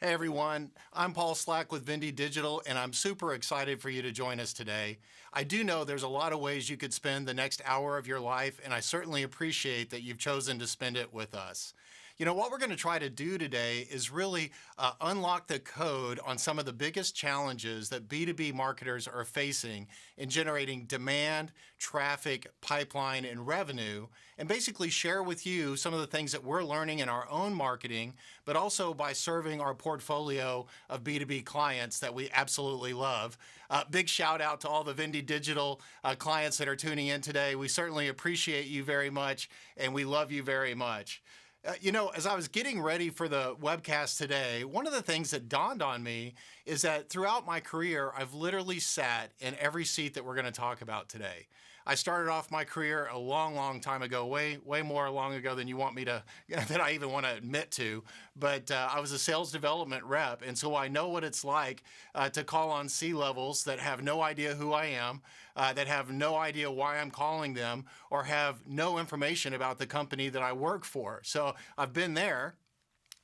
Hey everyone, I'm Paul Slack with Vindy Digital, and I'm super excited for you to join us today. I do know there's a lot of ways you could spend the next hour of your life, and I certainly appreciate that you've chosen to spend it with us. You know, what we're going to try to do today is really unlock the code on some of the biggest challenges that B2B marketers are facing in generating demand, traffic, pipeline, and revenue, and basically share with you some of the things that we're learning in our own marketing, but also by serving our portfolio of B2B clients that we absolutely love. Big shout out to all the Vindy Digital clients that are tuning in today. We certainly appreciate you very much, and we love you very much. As I was getting ready for the webcast today, one of the things that dawned on me is that throughout my career, I've literally sat in every seat that we're going to talk about today. I started off my career a long, long time ago, way more long ago than you want me to, that I even want to admit to. But I was a sales development rep, and so I know what it's like to call on C-levels that have no idea who I am, that have no idea why I'm calling them, or have no information about the company that I work for. So I've been there.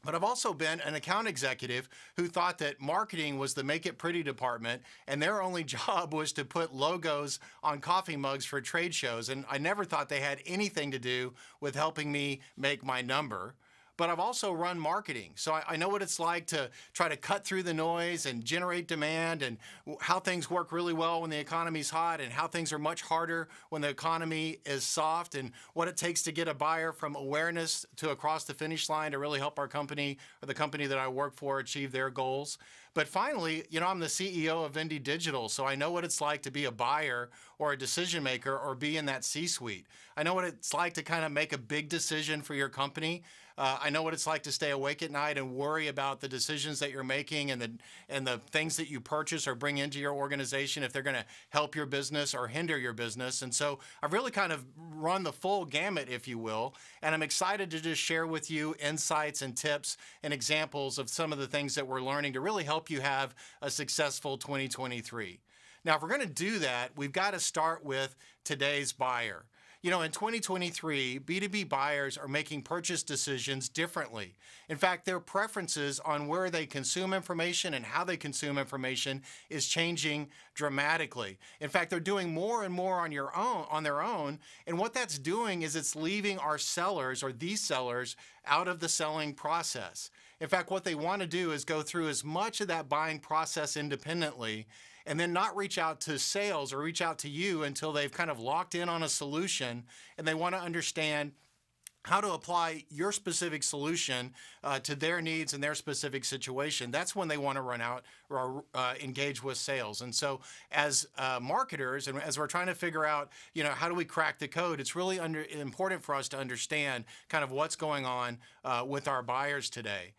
But I've also been an account executive who thought that marketing was the make it pretty department, and their only job was to put logos on coffee mugs for trade shows. And I never thought they had anything to do with helping me make my number. But I've also run marketing, so I know what it's like to try to cut through the noise and generate demand, and how things work really well when the economy's hot and how things are much harder when the economy is soft, and what it takes to get a buyer from awareness to across the finish line to really help our company or the company that I work for achieve their goals. But finally, I'm the CEO of Vindy Digital, so I know what it's like to be a buyer or a decision maker or be in that C-suite. I know what it's like to kind of make a big decision for your company. I know what it's like to stay awake at night and worry about the decisions that you're making and the things that you purchase or bring into your organization, if they're going to help your business or hinder your business. And so I've really kind of run the full gamut, if you will, and I'm excited to just share with you insights and tips and examples of some of the things that we're learning to really help you have a successful 2023. Now, if we're going to do that, we've got to start with today's buyer. In 2023, B2B buyers are making purchase decisions differently. In fact, their preferences on where they consume information and how they consume information is changing dramatically. In fact, they're doing more and more on their own, and what that's doing is it's leaving our sellers or these sellers out of the selling process. In fact, what they want to do is go through as much of that buying process independently, and then not reach out to sales or reach out to you until they've kind of locked in on a solution, and they want to understand how to apply your specific solution to their needs and their specific situation. That's when they want to run out or engage with sales. And so as marketers, and as we're trying to figure out, how do we crack the code, it's really important for us to understand kind of what's going on with our buyers today.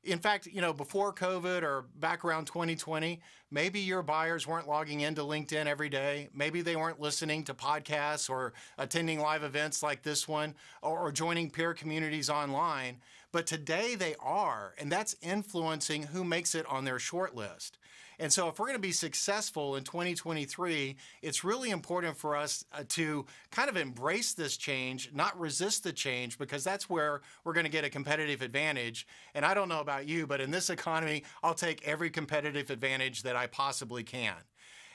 In fact, before COVID or back around 2020, maybe your buyers weren't logging into LinkedIn every day. Maybe they weren't listening to podcasts or attending live events like this one or joining peer communities online. But today they are, and that's influencing who makes it on their short list. And so if we're going to be successful in 2023, it's really important for us to kind of embrace this change, not resist the change, because that's where we're going to get a competitive advantage. And I don't know about you, but in this economy, I'll take every competitive advantage that I possibly can.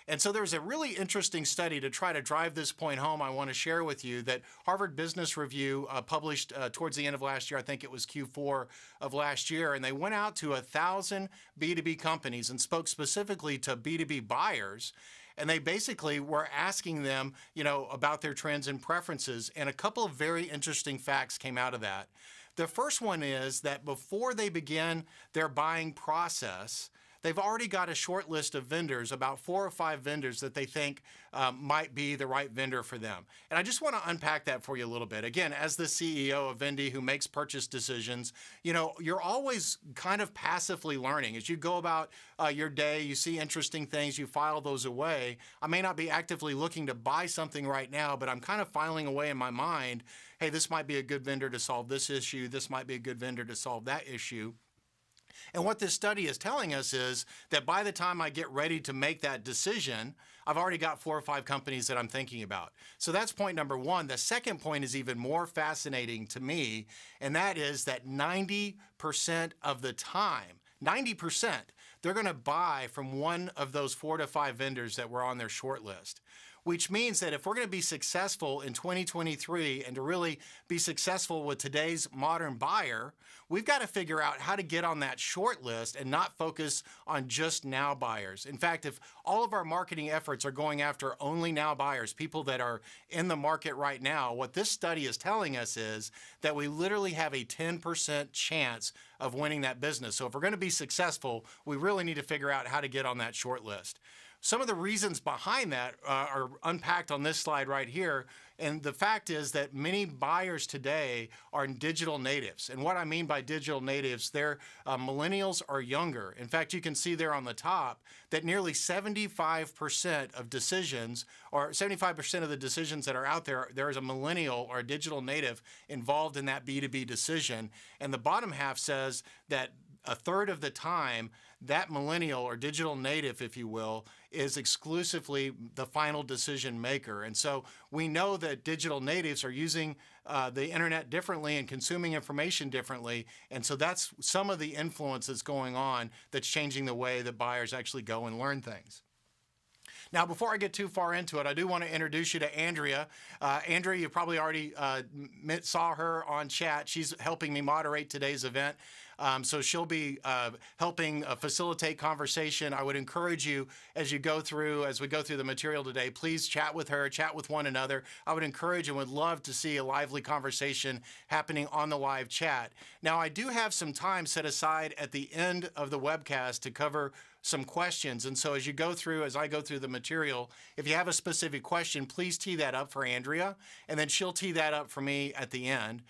And so there's a really interesting study to try to drive this point home I want to share with you that Harvard Business Review published towards the end of last year. I think it was Q4 of last year. And they went out to 1,000 B2B companies and spoke specifically to B2B buyers. And they basically were asking them, about their trends and preferences. And a couple of very interesting facts came out of that. The first one is that before they begin their buying process, they've already got a short list of vendors, about 4 or 5 vendors that they think might be the right vendor for them. And I just want to unpack that for you a little bit. Again, as the CEO of Vindy who makes purchase decisions, you're always kind of passively learning. As you go about your day, you see interesting things, you file those away. I may not be actively looking to buy something right now, but I'm kind of filing away in my mind, hey, this might be a good vendor to solve this issue. This might be a good vendor to solve that issue. And what this study is telling us is that by the time I get ready to make that decision, I've already got 4 or 5 companies that I'm thinking about. So that's point number one. The second point is even more fascinating to me, and that is that 90% of the time, 90%, they're going to buy from one of those 4 to 5 vendors that were on their short list. Which means that if we're going to be successful in 2023 and to really be successful with today's modern buyer, we've got to figure out how to get on that short list and not focus on just now buyers. In fact, if all of our marketing efforts are going after only now buyers, people that are in the market right now, what this study is telling us is that we literally have a 10% chance of winning that business. So if we're going to be successful, we really need to figure out how to get on that short list. Some of the reasons behind that are unpacked on this slide right here. And the fact is that many buyers today are digital natives. And what I mean by digital natives, they're millennials or younger. In fact, you can see there on the top that nearly 75% of decisions, or 75% of the decisions that are out there, there is a millennial or a digital native involved in that B2B decision. And the bottom half says that a third of the time, that millennial or digital native, if you will, is exclusively the final decision maker. And so we know that digital natives are using the internet differently and consuming information differently. And so that's some of the influence that's going on that's changing the way that buyers actually go and learn things. Now, before I get too far into it, I do want to introduce you to Andrea. Andrea, you probably already saw her on chat. She's helping me moderate today's event. So she'll be helping facilitate conversation. I would encourage you as we go through the material today, please chat with her, chat with one another. I would encourage and would love to see a lively conversation happening on the live chat. Now, I do have some time set aside at the end of the webcast to cover some questions. And so as I go through the material, if you have a specific question, please tee that up for Andrea, and then she'll tee that up for me at the end.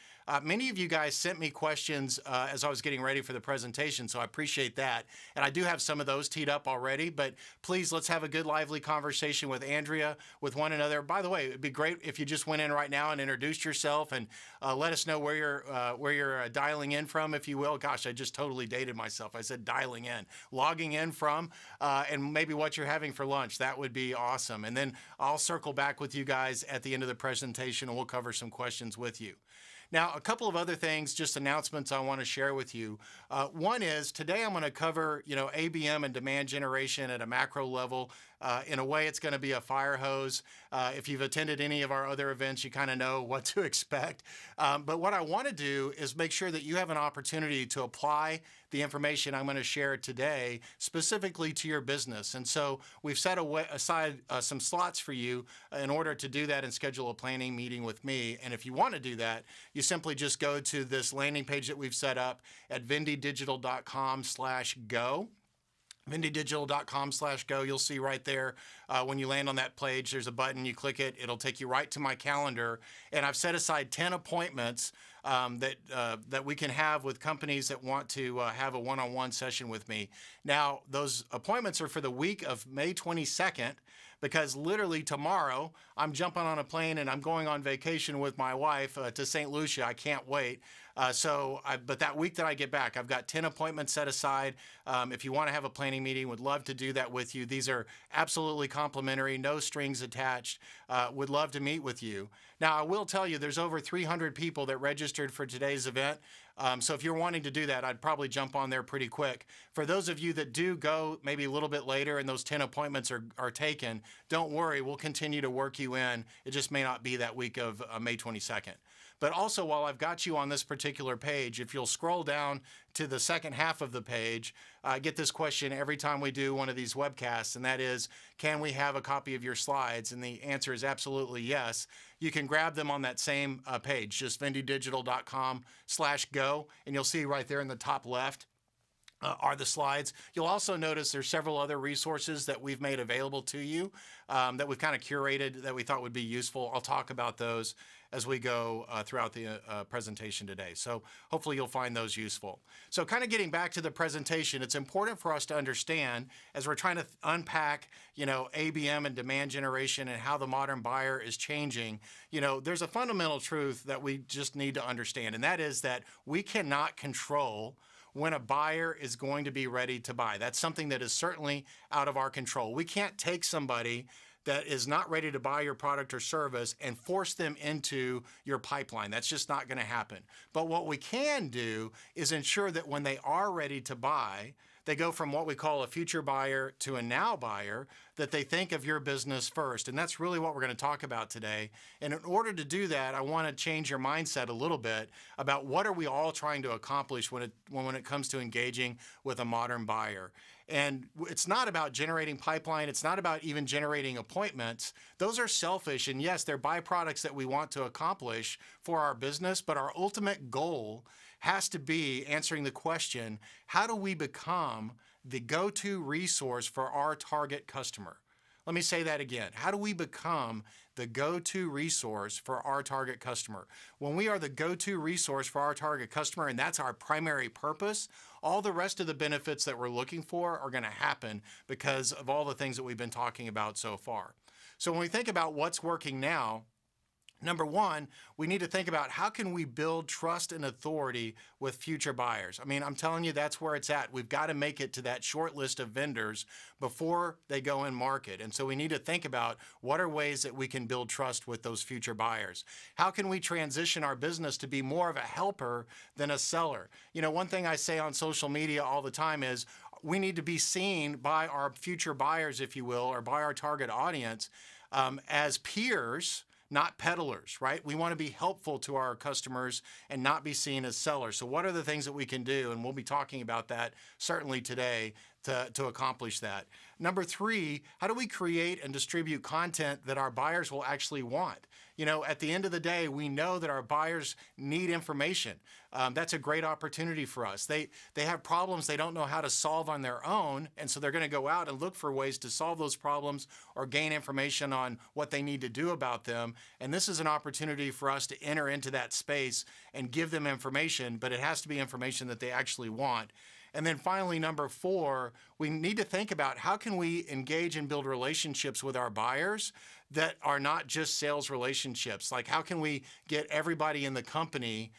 Many of you guys sent me questions as I was getting ready for the presentation, so I appreciate that. And I do have some of those teed up already, but please, let's have a good, lively conversation with Andrea, with one another. By the way, it'd be great if you just went in right now and introduced yourself and let us know where you're dialing in from, if you will. Gosh, I just totally dated myself. I said dialing in. Logging in from, and maybe what you're having for lunch. That would be awesome. And then I'll circle back with you guys at the end of the presentation, and we'll cover some questions with you. Now, a couple of other things, just announcements I want to share with you. One is today I'm going to cover, ABM and demand generation at a macro level. In a way, it's going to be a fire hose. If you've attended any of our other events, you kind of know what to expect. But what I want to do is make sure that you have an opportunity to apply the information I'm going to share today specifically to your business. And so we've set aside some slots for you in order to do that and schedule a planning meeting with me. And if you want to do that, you simply just go to this landing page that we've set up at vendidigital.com/go. vendidigital.com/go. You'll see right there when you land on that page, there's a button, you click it, it'll take you right to my calendar. And I've set aside 10 appointments that we can have with companies that want to have a one-on-one session with me. Now, those appointments are for the week of May 22nd, because literally tomorrow I'm jumping on a plane and I'm going on vacation with my wife to St. Lucia. I can't wait. But that week that I get back, I've got 10 appointments set aside. If you want to have a planning meeting, would love to do that with you. These are absolutely complimentary, no strings attached. Would love to meet with you. Now, I will tell you, there's over 300 people that registered for today's event. So if you're wanting to do that, I'd probably jump on there pretty quick. For those of you that do go maybe a little bit later and those 10 appointments are taken, don't worry, we'll continue to work you in. It just may not be that week of May 22nd. But also, while I've got you on this particular page, if you'll scroll down to the second half of the page, I get this question every time we do one of these webcasts, and that is, can we have a copy of your slides? And the answer is absolutely yes. You can grab them on that same page, just vendidigital.com/go, and you'll see right there in the top left are the slides. You'll also notice there's several other resources that we've made available to you that we've kind of curated that we thought would be useful. I'll talk about those as we go throughout the presentation today. So hopefully you'll find those useful. So kind of getting back to the presentation, it's important for us to understand as we're trying to unpack, ABM and demand generation and how the modern buyer is changing, there's a fundamental truth that we just need to understand, and that is that we cannot control when a buyer is going to be ready to buy. That's something that is certainly out of our control. We can't take somebody that is not ready to buy your product or service and force them into your pipeline. That's just not going to happen. But what we can do is ensure that when they are ready to buy, they go from what we call a future buyer to a now buyer, that they think of your business first. And that's really what we're going to talk about today. And in order to do that, I want to change your mindset a little bit about what are we all trying to accomplish when it comes to engaging with a modern buyer. And it's not about generating pipeline. It's not about even generating appointments. Those are selfish. And yes, they're byproducts that we want to accomplish for our business. But our ultimate goal has to be answering the question, how do we become the go-to resource for our target customer? Let me say that again. How do we become the go-to resource for our target customer? When we are the go-to resource for our target customer, and that's our primary purpose, all the rest of the benefits that we're looking for are going to happen because of all the things that we've been talking about so far. So when we think about what's working now, number one, we need to think about how can we build trust and authority with future buyers. I mean, I'm telling you, that's where it's at. We've got to make it to that short list of vendors before they go in market. And so we need to think about what are ways that we can build trust with those future buyers. How can we transition our business to be more of a helper than a seller? You know, one thing I say on social media all the time is we need to be seen by our future buyers, if you will, or by our target audience as peers, not peddlers, right? We want to be helpful to our customers and not be seen as sellers. So what are the things that we can do? And we'll be talking about that certainly today to accomplish that. Number three, how do we create and distribute content that our buyers will actually want? You know, at the end of the day, we know that our buyers need information. That's a great opportunity for us. They have problems they don't know how to solve on their own, and so they're going to go out and look for ways to solve those problems or gain information on what they need to do about them. And this is an opportunity for us to enter into that space and give them information, but it has to be information that they actually want. And then finally, number four, we need to think about how can we engage and build relationships with our buyers that are not just sales relationships. Like how can we get everybody in the company,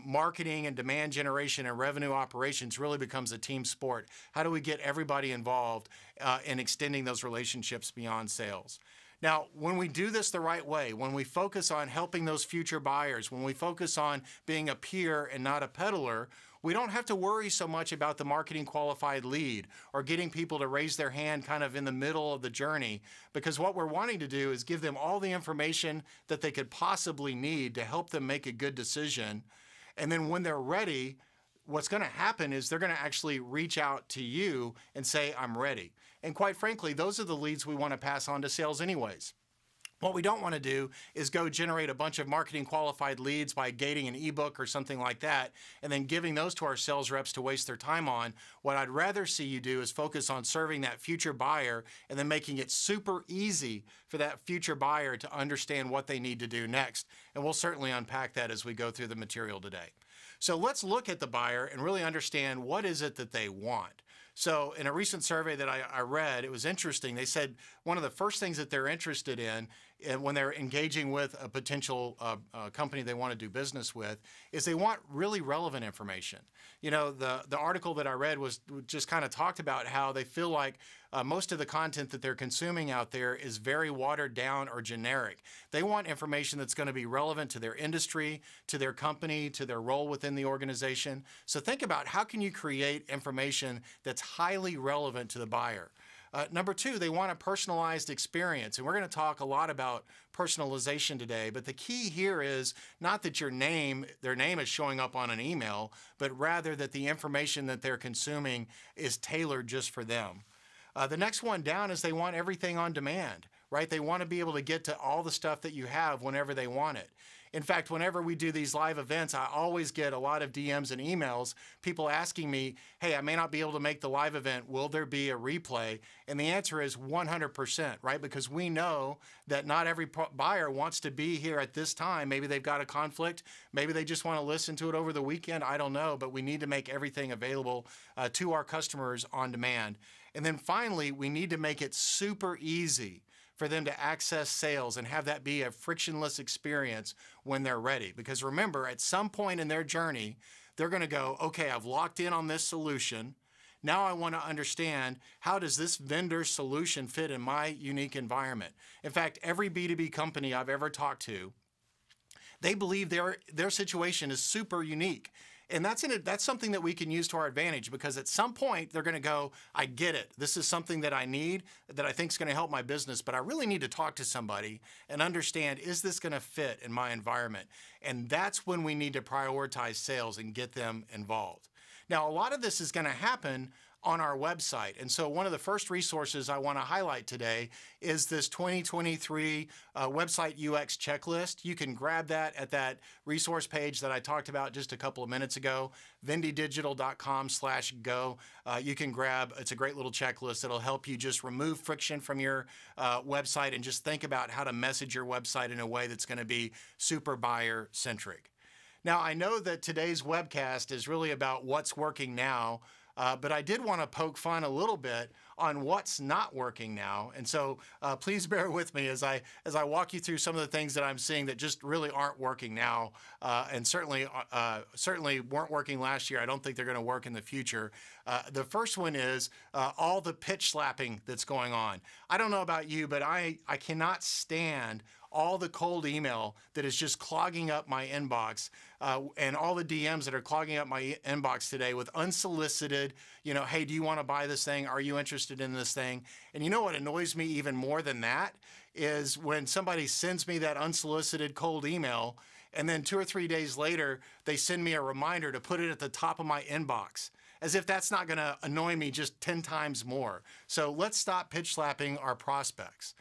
marketing and demand generation and revenue operations really becomes a team sport. How do we get everybody involved in extending those relationships beyond sales? Now, when we do this the right way, when we focus on helping those future buyers, when we focus on being a peer and not a peddler, we don't have to worry so much about the marketing qualified lead or getting people to raise their hand kind of in the middle of the journey, because what we're wanting to do is give them all the information that they could possibly need to help them make a good decision. And then when they're ready, what's going to happen is they're going to actually reach out to you and say, I'm ready. And quite frankly, those are the leads we want to pass on to sales anyways. What we don't want to do is go generate a bunch of marketing qualified leads by gating an ebook or something like that and then giving those to our sales reps to waste their time on. What I'd rather see you do is focus on serving that future buyer and then making it super easy for that future buyer to understand what they need to do next. And we'll certainly unpack that as we go through the material today. So let's look at the buyer and really understand what is it that they want. So in a recent survey that I read, it was interesting. They said one of the first things that they're interested in when they're engaging with a potential company they want to do business with is they want really relevant information. You know, the article that I read was just kind of talked about how they feel like most of the content that they're consuming out there is very watered down or generic. They want information that's going to be relevant to their industry, to their company, to their role within the organization. So think about how can you create information that's highly relevant to the buyer. Number two, they want a personalized experience. And we're going to talk a lot about personalization today. But the key here is not that their name is showing up on an email, but rather that the information that they're consuming is tailored just for them. The next one down is they want everything on demand, right? They want to be able to get to all the stuff that you have whenever they want it. In fact, whenever we do these live events, I always get a lot of DMs and emails, people asking me, hey, I may not be able to make the live event. Will there be a replay? And the answer is 100%, right? Because we know that not every buyer wants to be here at this time. Maybe they've got a conflict. Maybe they just want to listen to it over the weekend. I don't know, but we need to make everything available to our customers on demand. And then finally, we need to make it super easy for them to access sales and have that be a frictionless experience when they're ready. Because remember, at some point in their journey, they're going to go, okay, I've locked in on this solution. Now I want to understand, how does this vendor solution fit in my unique environment? In fact, every B2B company I've ever talked to, they believe their situation is super unique. And that's something that we can use to our advantage, because at some point they're going to go, I get it. This is something that I need, that I think is going to help my business, but I really need to talk to somebody and understand, is this going to fit in my environment? And that's when we need to prioritize sales and get them involved. Now, a lot of this is going to happen on our website. And so one of the first resources I want to highlight today is this 2023 website UX checklist. You can grab that at that resource page that I talked about just a couple of minutes ago, vendidigital.com/go. You can grab, it's a great little checklist that'll help you just remove friction from your website and just think about how to message your website in a way that's going to be super buyer centric. Now, I know that today's webcast is really about what's working now, but I did want to poke fun a little bit on what's not working now. And so please bear with me as I walk you through some of the things that I'm seeing that just really aren't working now, and certainly weren't working last year. I don't think they're going to work in the future. The first one is all the pitch slapping that's going on. I don't know about you, but I cannot stand all the cold email that is just clogging up my inbox, and all the DMs that are clogging up my inbox today with unsolicited, hey, do you want to buy this thing? Are you interested in this thing? And you know what annoys me even more than that is when somebody sends me that unsolicited cold email, and then 2 or 3 days later, they send me a reminder to put it at the top of my inbox, as if that's not going to annoy me just 10 times more. So let's stop pitch slapping our prospects.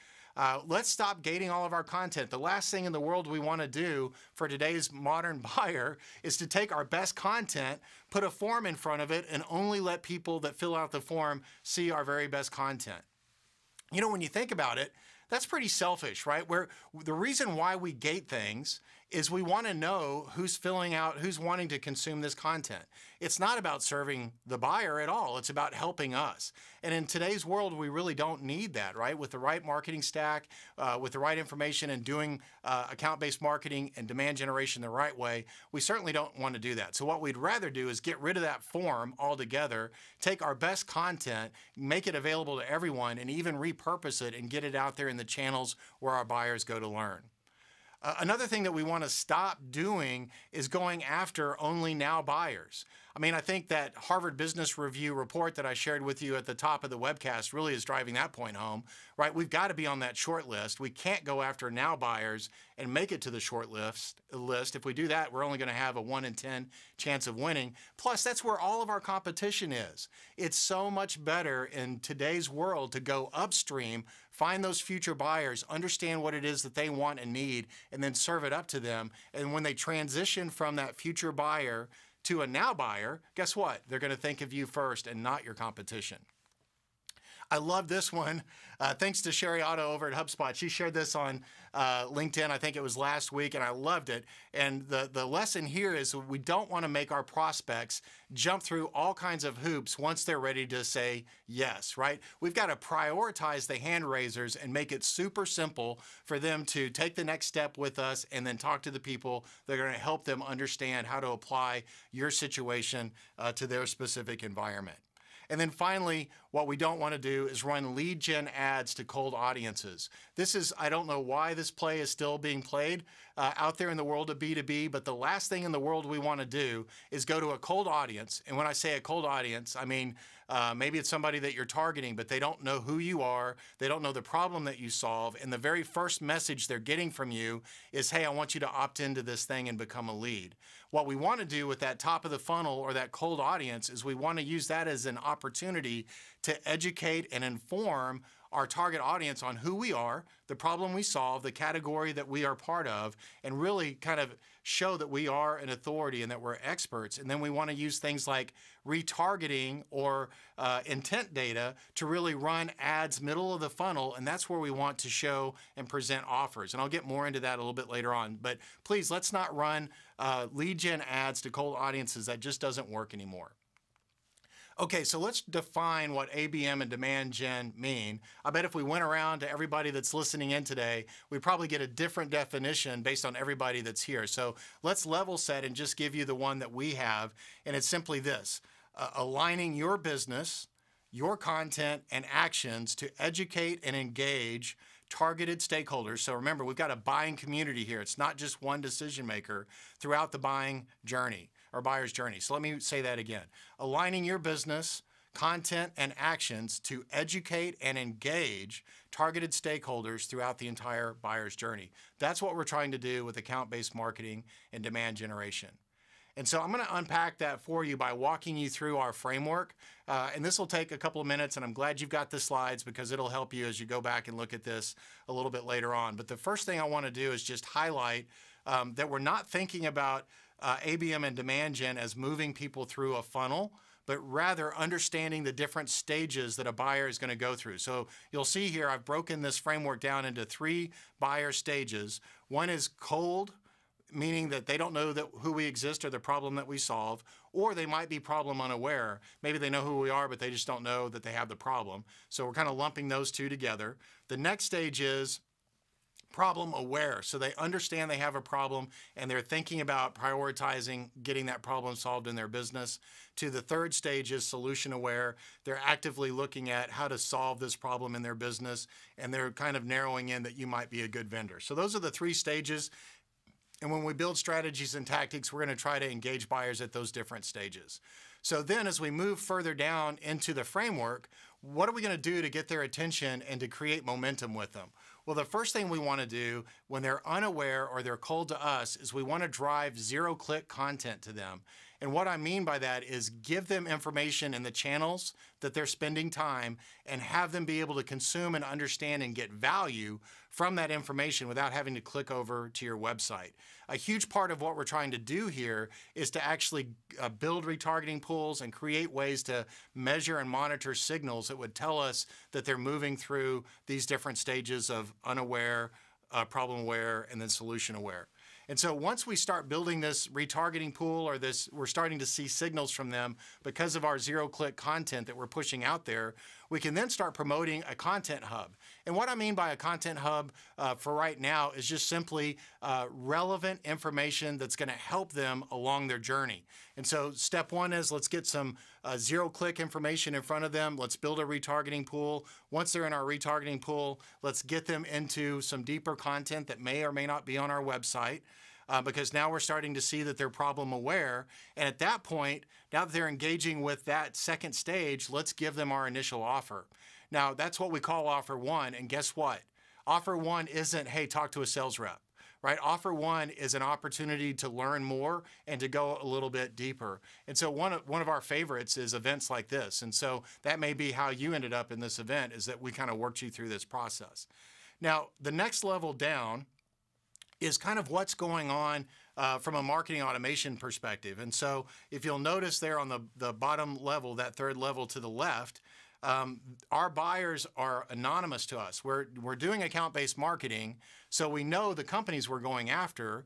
Let's stop gating all of our content. The last thing in the world we want to do for today's modern buyer is to take our best content, put a form in front of it, and only let people that fill out the form see our very best content. When you think about it, that's pretty selfish, right? The reason why we gate things is we want to know who's wanting to consume this content. It's not about serving the buyer at all. It's about helping us. And in today's world, we really don't need that, right? With the right marketing stack, with the right information, and doing account-based marketing and demand generation the right way, we certainly don't want to do that. So what we'd rather do is get rid of that form altogether, take our best content, make it available to everyone, and even repurpose it and get it out there in the channels where our buyers go to learn. Another thing that we want to stop doing is going after only now buyers. I think that Harvard Business Review report that I shared with you at the top of the webcast really is driving that point home, right? We've got to be on that short list. We can't go after now buyers and make it to the short list. If we do that, we're only going to have a 1 in 10 chance of winning. Plus, that's where all of our competition is. It's so much better in today's world to go upstream, find those future buyers, understand what it is that they want and need, and then serve it up to them. And when they transition from that future buyer to a now buyer, guess what? They're going to think of you first and not your competition. I love this one. Thanks to Sherry Otto over at HubSpot. She shared this on LinkedIn, I think it was last week, and I loved it. And the lesson here is we don't want to make our prospects jump through all kinds of hoops once they're ready to say yes, right? We've got to prioritize the hand raisers and make it super simple for them to take the next step with us and then talk to the people that are going to help them understand how to apply your situation to their specific environment. And then finally, what we don't want to do is run lead gen ads to cold audiences. I don't know why this play is still being played out there in the world of B2B, but the last thing in the world we want to do is go to a cold audience. And when I say a cold audience, I mean, maybe it's somebody that you're targeting, but they don't know who you are. They don't know the problem that you solve. And the very first message they're getting from you is, hey, I want you to opt into this thing and become a lead. What we want to do with that top of the funnel or that cold audience is we want to use that as an opportunity to educate and inform our target audience on who we are, the problem we solve, the category that we are part of, and really kind of show that we are an authority and that we're experts. And then we want to use things like retargeting or intent data to really run ads middle of the funnel, and that's where we want to show and present offers. And I'll get more into that a little bit later on. But please, let's not run lead gen ads to cold audiences. That just doesn't work anymore. Okay, so let's define what ABM and Demand Gen mean. I bet if we went around to everybody that's listening in today, we'd probably get a different definition based on everybody that's here. So let's level set and just give you the one that we have, and it's simply this. aligning your business, your content, and actions to educate and engage targeted stakeholders. So remember, we've got a buying community here. It's not just one decision maker throughout the buying journey or buyer's journey. So let me say that again. Aligning your business, content, and actions to educate and engage targeted stakeholders throughout the entire buyer's journey. That's what we're trying to do with account-based marketing and demand generation. And so I'm going to unpack that for you by walking you through our framework. And this will take a couple of minutes, and I'm glad you've got the slides because it'll help you as you go back and look at this a little bit later on. But the first thing I want to do is just highlight that we're not thinking about ABM and Demand Gen as moving people through a funnel, but rather understanding the different stages that a buyer is going to go through. So you'll see here I've broken this framework down into 3 buyer stages. One is cold, meaning that they don't know who we exist or the problem that we solve, or they might be problem unaware. Maybe they know who we are, but they just don't know that they have the problem. So we're kind of lumping those two together. The next stage is problem aware. So they understand they have a problem and they're thinking about prioritizing getting that problem solved in their business. To the third stage is solution aware. They're actively looking at how to solve this problem in their business, and they're kind of narrowing in that you might be a good vendor. So those are the 3 stages. And when we build strategies and tactics, we're going to try to engage buyers at those different stages. So then as we move further down into the framework, what are we going to do to get their attention and to create momentum with them? Well, the first thing we want to do when they're unaware or they're cold to us is we want to drive zero-click content to them. And what I mean by that is give them information in the channels that they're spending time and have them be able to consume and understand and get value from that information without having to click over to your website. A huge part of what we're trying to do here is to actually build retargeting pools and create ways to measure and monitor signals that would tell us that they're moving through these different stages of unaware, problem aware, and then solution aware. And so once we start building this retargeting pool or we're starting to see signals from them because of our zero-click content that we're pushing out there, we can then start promoting a content hub. And what I mean by a content hub for right now is just simply relevant information that's going to help them along their journey. And so step 1 is let's get some zero-click information in front of them. Let's build a retargeting pool. Once they're in our retargeting pool, let's get them into some deeper content that may or may not be on our website. Because now we're starting to see that they're problem aware. And at that point, now that they're engaging with that second stage, let's give them our initial offer. Now, that's what we call offer 1. And guess what? Offer 1 isn't, hey, talk to a sales rep, right? Offer 1 is an opportunity to learn more and to go a little bit deeper. And so one of our favorites is events like this. And so that may be how you ended up in this event, is that we kind of worked you through this process. Now, the next level down is kind of what's going on from a marketing automation perspective. And so if you'll notice there on the bottom level, that third level to the left, our buyers are anonymous to us. We're doing account-based marketing, so we know the companies we're going after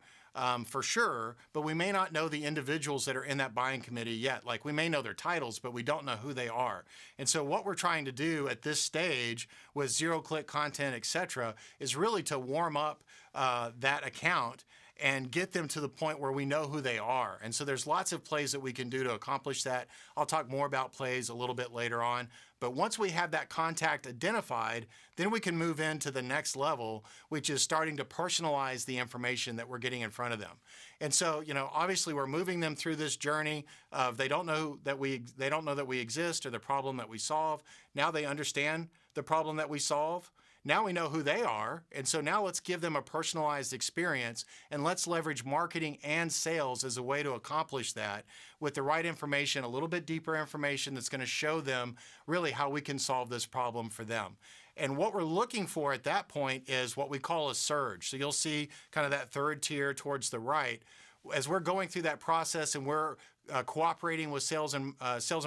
for sure, but we may not know the individuals that are in that buying committee yet. Like, we may know their titles, but we don't know who they are. And so what we're trying to do at this stage with zero-click content, et cetera, is really to warm up that account and get them to the point where we know who they are. And so there's lots of plays that we can do to accomplish that. I'll talk more about plays a little bit later on. But once we have that contact identified, then we can move into the next level, which is starting to personalize the information that we're getting in front of them. And so, obviously we're moving them through this journey of they don't know that we exist or the problem that we solve. Now they understand the problem that we solve. Now we know who they are, and so now let's give them a personalized experience, and let's leverage marketing and sales as a way to accomplish that with the right information, a little bit deeper information that's going to show them really how we can solve this problem for them. And what we're looking for at that point is what we call a surge. So you'll see kind of that third tier towards the right. As we're going through that process and we're cooperating with sales and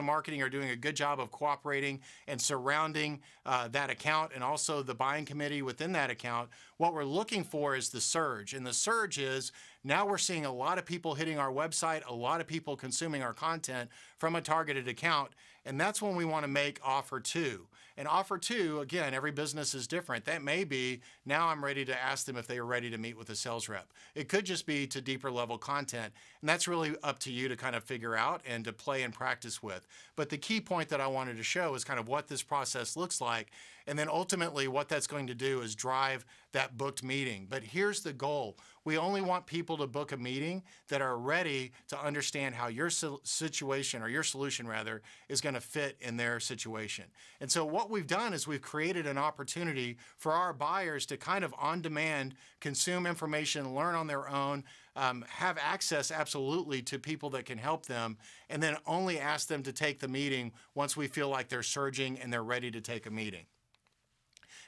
marketing are doing a good job of cooperating and surrounding that account and also the buying committee within that account, what we're looking for is the surge. And the surge is Now we're seeing a lot of people hitting our website, a lot of people consuming our content from a targeted account, and that's when we want to make offer two. And offer two, again, every business is different. That may be, now I'm ready to ask them if they are ready to meet with a sales rep. It could just be to deeper level content, and that's really up to you to kind of figure out and to play and practice with. But the key point that I wanted to show is kind of what this process looks like, and then ultimately what that's going to do is drive that booked meeting. But here's the goal. We only want people to book a meeting that are ready to understand how your situation, or your solution rather, is going to fit in their situation. And so what we've done is we've created an opportunity for our buyers to kind of on demand consume information, learn on their own, have access absolutely to people that can help them, and then only ask them to take the meeting once we feel like they're surging and they're ready to take a meeting.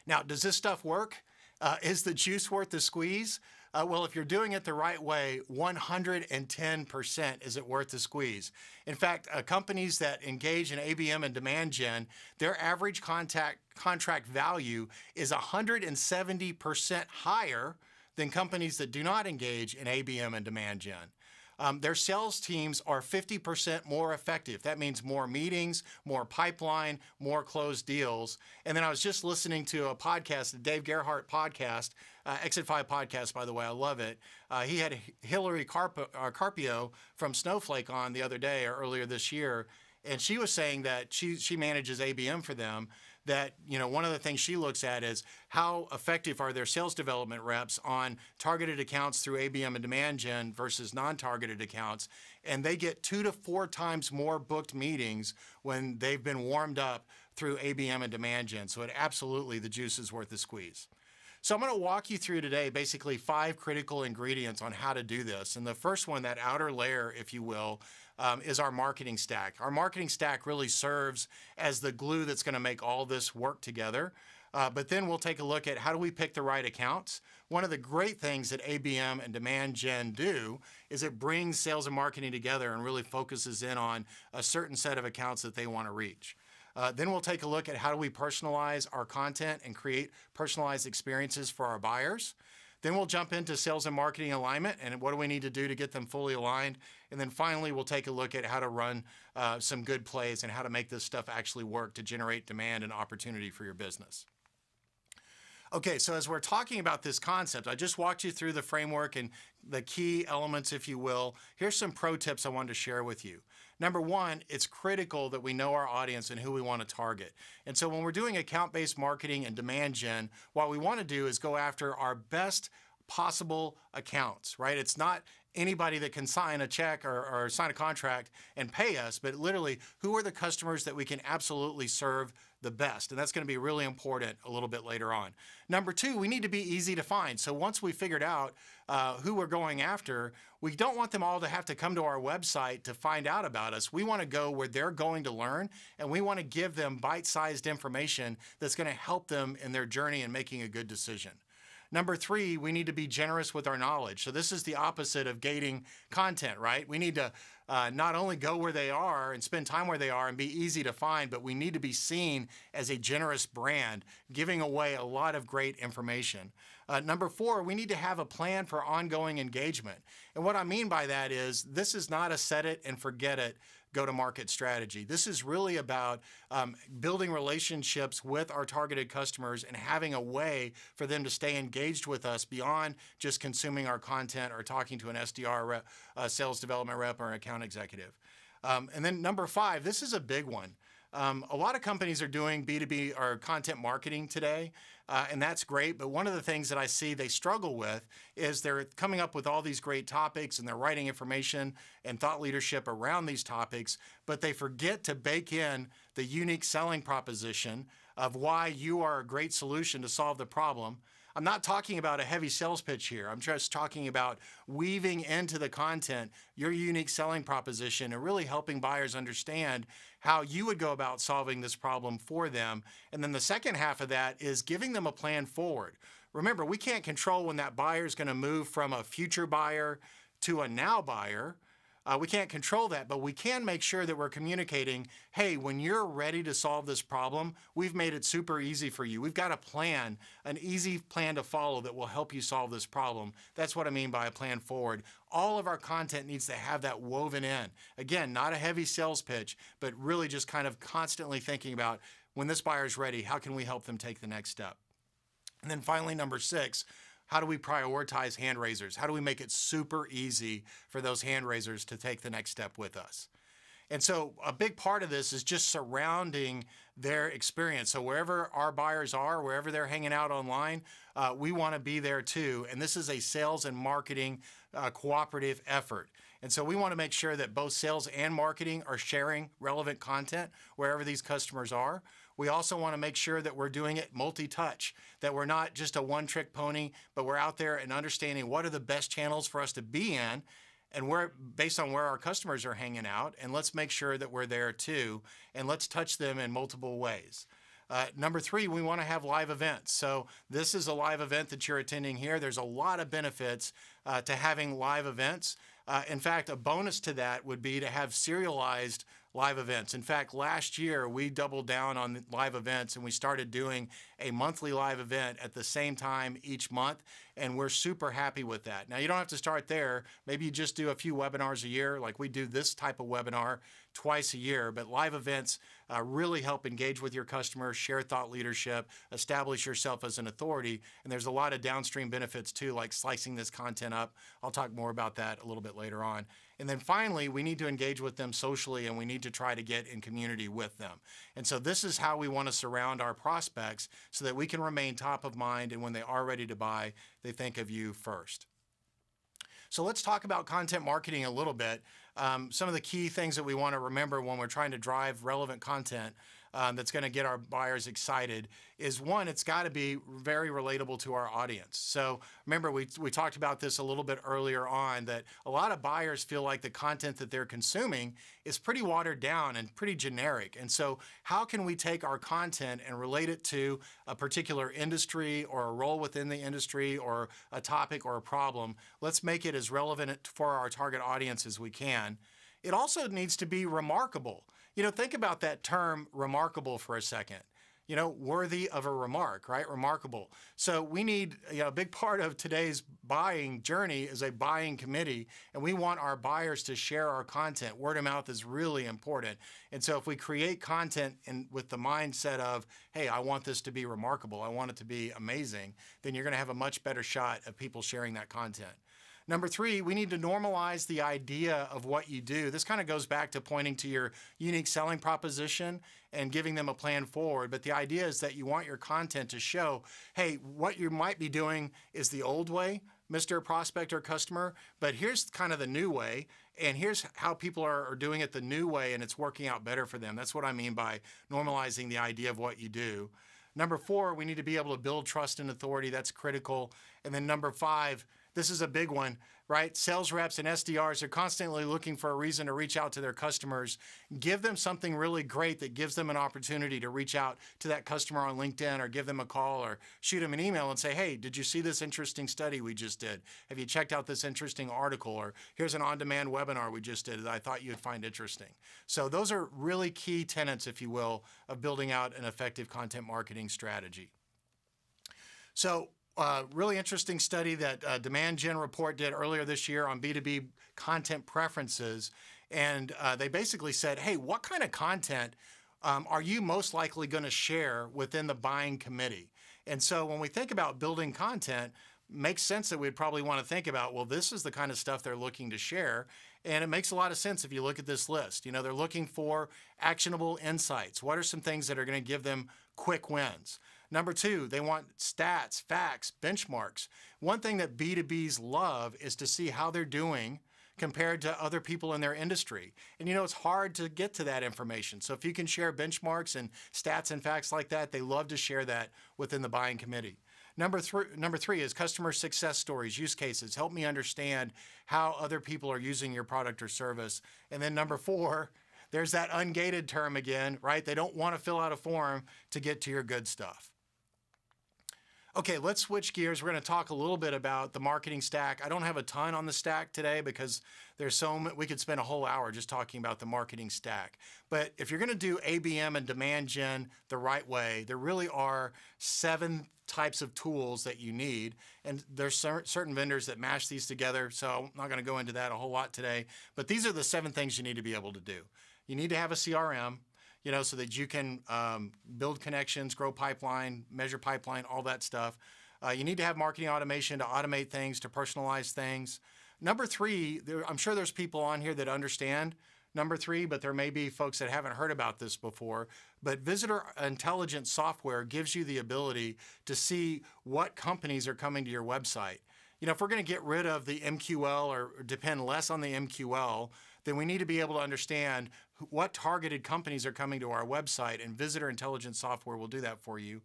Now, does this stuff work? Is the juice worth the squeeze? Well, if you're doing it the right way, 110% is it worth the squeeze. In fact, companies that engage in ABM and Demand Gen, their average contract value is 170% higher than companies that do not engage in ABM and Demand Gen. Their sales teams are 50% more effective. That means more meetings, more pipeline, more closed deals. And then I was just listening to a podcast, the Dave Gerhardt podcast, Exit 5 podcast, by the way, I love it. He had Hillary Carpio from Snowflake on the other day or earlier this year, and she was saying that she manages ABM for them, that one of the things she looks at is how effective are their sales development reps on targeted accounts through ABM and Demand Gen versus non-targeted accounts, and they get 2 to 4 times more booked meetings when they've been warmed up through ABM and Demand Gen. So it absolutely, the juice is worth the squeeze. So I'm going to walk you through today basically 5 critical ingredients on how to do this. And the first one, that outer layer, if you will, is our marketing stack. Our marketing stack really serves as the glue that's going to make all this work together. But then we'll take a look at how do we pick the right accounts. One of the great things that ABM and Demand Gen do is it brings sales and marketing together and really focuses in on a certain set of accounts that they want to reach. Then we'll take a look at how do we personalize our content and create personalized experiences for our buyers. Then we'll jump into sales and marketing alignment and what do we need to do to get them fully aligned. And then finally, we'll take a look at how to run some good plays and how to make this stuff actually work to generate demand and opportunity for your business. Okay, so as we're talking about this concept, I just walked you through the framework and the key elements, if you will. Here's some pro tips I wanted to share with you. Number one, it's critical that we know our audience and who we want to target. And so when we're doing account-based marketing and demand gen, what we want to do is go after our best possible accounts, right? It's not anybody that can sign a check or sign a contract and pay us, but literally, who are the customers that we can absolutely serve the best? And that's going to be really important a little bit later on. Number two, we need to be easy to find. So once we figured out who we're going after, we don't want them all to have to come to our website to find out about us. We want to go where they're going to learn, and we want to give them bite-sized information that's going to help them in their journey in making a good decision. Number three, we need to be generous with our knowledge. So this is the opposite of gating content, right? We need to not only go where they are and spend time where they are and be easy to find, but we need to be seen as a generous brand, giving away a lot of great information. Number four, we need to have a plan for ongoing engagement. And what I mean by that is this is not a set it and forget it go-to-market strategy. This is really about building relationships with our targeted customers and having a way for them to stay engaged with us beyond just consuming our content or talking to an SDR rep, sales development rep, or an account executive. And then number five, this is a big one. A lot of companies are doing B2B or content marketing today, and that's great. But one of the things that I see they struggle with is they're coming up with all these great topics and they're writing information and thought leadership around these topics, but they forget to bake in the unique selling proposition of why you are a great solution to solve the problem. I'm not talking about a heavy sales pitch here. I'm just talking about weaving into the content your unique selling proposition and really helping buyers understand how you would go about solving this problem for them. And then the second half of that is giving them a plan forward. Remember, we can't control when that buyer is going to move from a future buyer to a now buyer. We can't control that, but we can make sure that we're communicating, hey, when you're ready to solve this problem, we've made it super easy for you. We've got a plan, an easy plan to follow that will help you solve this problem. That's what I mean by a plan forward. All of our content needs to have that woven in. Again, not a heavy sales pitch, but really just kind of constantly thinking about when this buyer's ready, how can we help them take the next step? And then finally, number 6, how do we prioritize hand raisers? How do we make it super easy for those hand raisers to take the next step with us? And so a big part of this is just surrounding their experience. So wherever our buyers are, wherever they're hanging out online, we want to be there too. And this is a sales and marketing cooperative effort. And so we want to make sure that both sales and marketing are sharing relevant content wherever these customers are. We also want to make sure that we're doing it multi-touch, that we're not just a one-trick pony, but we're out there and understanding what are the best channels for us to be in, and we're based on where our customers are hanging out, and let's make sure that we're there too, and let's touch them in multiple ways. Number 3, we want to have live events. So this is a live event that you're attending here. There's a lot of benefits to having live events. In fact, a bonus to that would be to have serialized live events. In fact, last year we doubled down on live events and we started doing a monthly live event at the same time each month, and we're super happy with that. Now, you don't have to start there. Maybe you just do a few webinars a year, like we do this type of webinar twice a year, but live events really help engage with your customers, share thought leadership, establish yourself as an authority, and there's a lot of downstream benefits too, like slicing this content up. I'll talk more about that a little bit later on. And then finally, we need to engage with them socially, and we need to try to get in community with them. And so this is how we want to surround our prospects so that we can remain top of mind, and when they are ready to buy, they think of you first. So let's talk about content marketing a little bit. Some of the key things that we want to remember when we're trying to drive relevant content that's going to get our buyers excited is, one, it's got to be very relatable to our audience. So remember, we talked about this a little bit earlier on, that a lot of buyers feel like the content that they're consuming is pretty watered down and pretty generic. And so how can we take our content and relate it to a particular industry or a role within the industry or a topic or a problem? Let's make it as relevant for our target audience as we can. It also needs to be remarkable. Think about that term remarkable for a second. Worthy of a remark, right? Remarkable. So we need, a big part of today's buying journey is a buying committee, and we want our buyers to share our content. Word of mouth is really important. And so if we create content with the mindset of, hey, I want this to be remarkable, I want it to be amazing, then you're going to have a much better shot of people sharing that content. Number 3, we need to normalize the idea of what you do. This kind of goes back to pointing to your unique selling proposition and giving them a plan forward. But the idea is that you want your content to show, hey, what you might be doing is the old way, Mr. Prospect or customer, but here's kind of the new way, and here's how people are doing it the new way, and it's working out better for them. That's what I mean by normalizing the idea of what you do. Number 4, we need to be able to build trust and authority. That's critical. And then number 5, this is a big one, right? Sales reps and SDRs are constantly looking for a reason to reach out to their customers. Give them something really great that gives them an opportunity to reach out to that customer on LinkedIn, or give them a call, or shoot them an email and say, hey, did you see this interesting study we just did? Have you checked out this interesting article? Or here's an on-demand webinar we just did that I thought you'd find interesting. So those are really key tenets, if you will, of building out an effective content marketing strategy. So really interesting study that Demand Gen Report did earlier this year on B2B content preferences. And they basically said, hey, what kind of content are you most likely going to share within the buying committee? And so when we think about building content, makes sense that we'd probably want to think about, well, this is the kind of stuff they're looking to share. And it makes a lot of sense if you look at this list. They're looking for actionable insights. What are some things that are going to give them quick wins? Number 2, they want stats, facts, benchmarks. One thing that B2Bs love is to see how they're doing compared to other people in their industry. And it's hard to get to that information. So if you can share benchmarks and stats and facts like that, they love to share that within the buying committee. Number 3 is customer success stories, use cases. Help me understand how other people are using your product or service. And then number 4, there's that ungated term again, right? They don't want to fill out a form to get to your good stuff. Okay, let's switch gears. We're going to talk a little bit about the marketing stack. I don't have a ton on the stack today because there's we could spend a whole hour just talking about the marketing stack. But if you're going to do ABM and demand gen the right way, there really are 7 types of tools that you need. And there's certain vendors that mash these together. So I'm not going to go into that a whole lot today. But these are the 7 things you need to be able to do. You need to have a CRM. So that you can build connections, grow pipeline, measure pipeline, all that stuff. You need to have marketing automation to automate things, to personalize things. Number 3, I'm sure there's people on here that understand number 3, but there may be folks that haven't heard about this before. But visitor intelligence software gives you the ability to see what companies are coming to your website. If we're going to get rid of the MQL or depend less on the MQL, then we need to be able to understand what targeted companies are coming to our website, and visitor intelligence software will do that for you.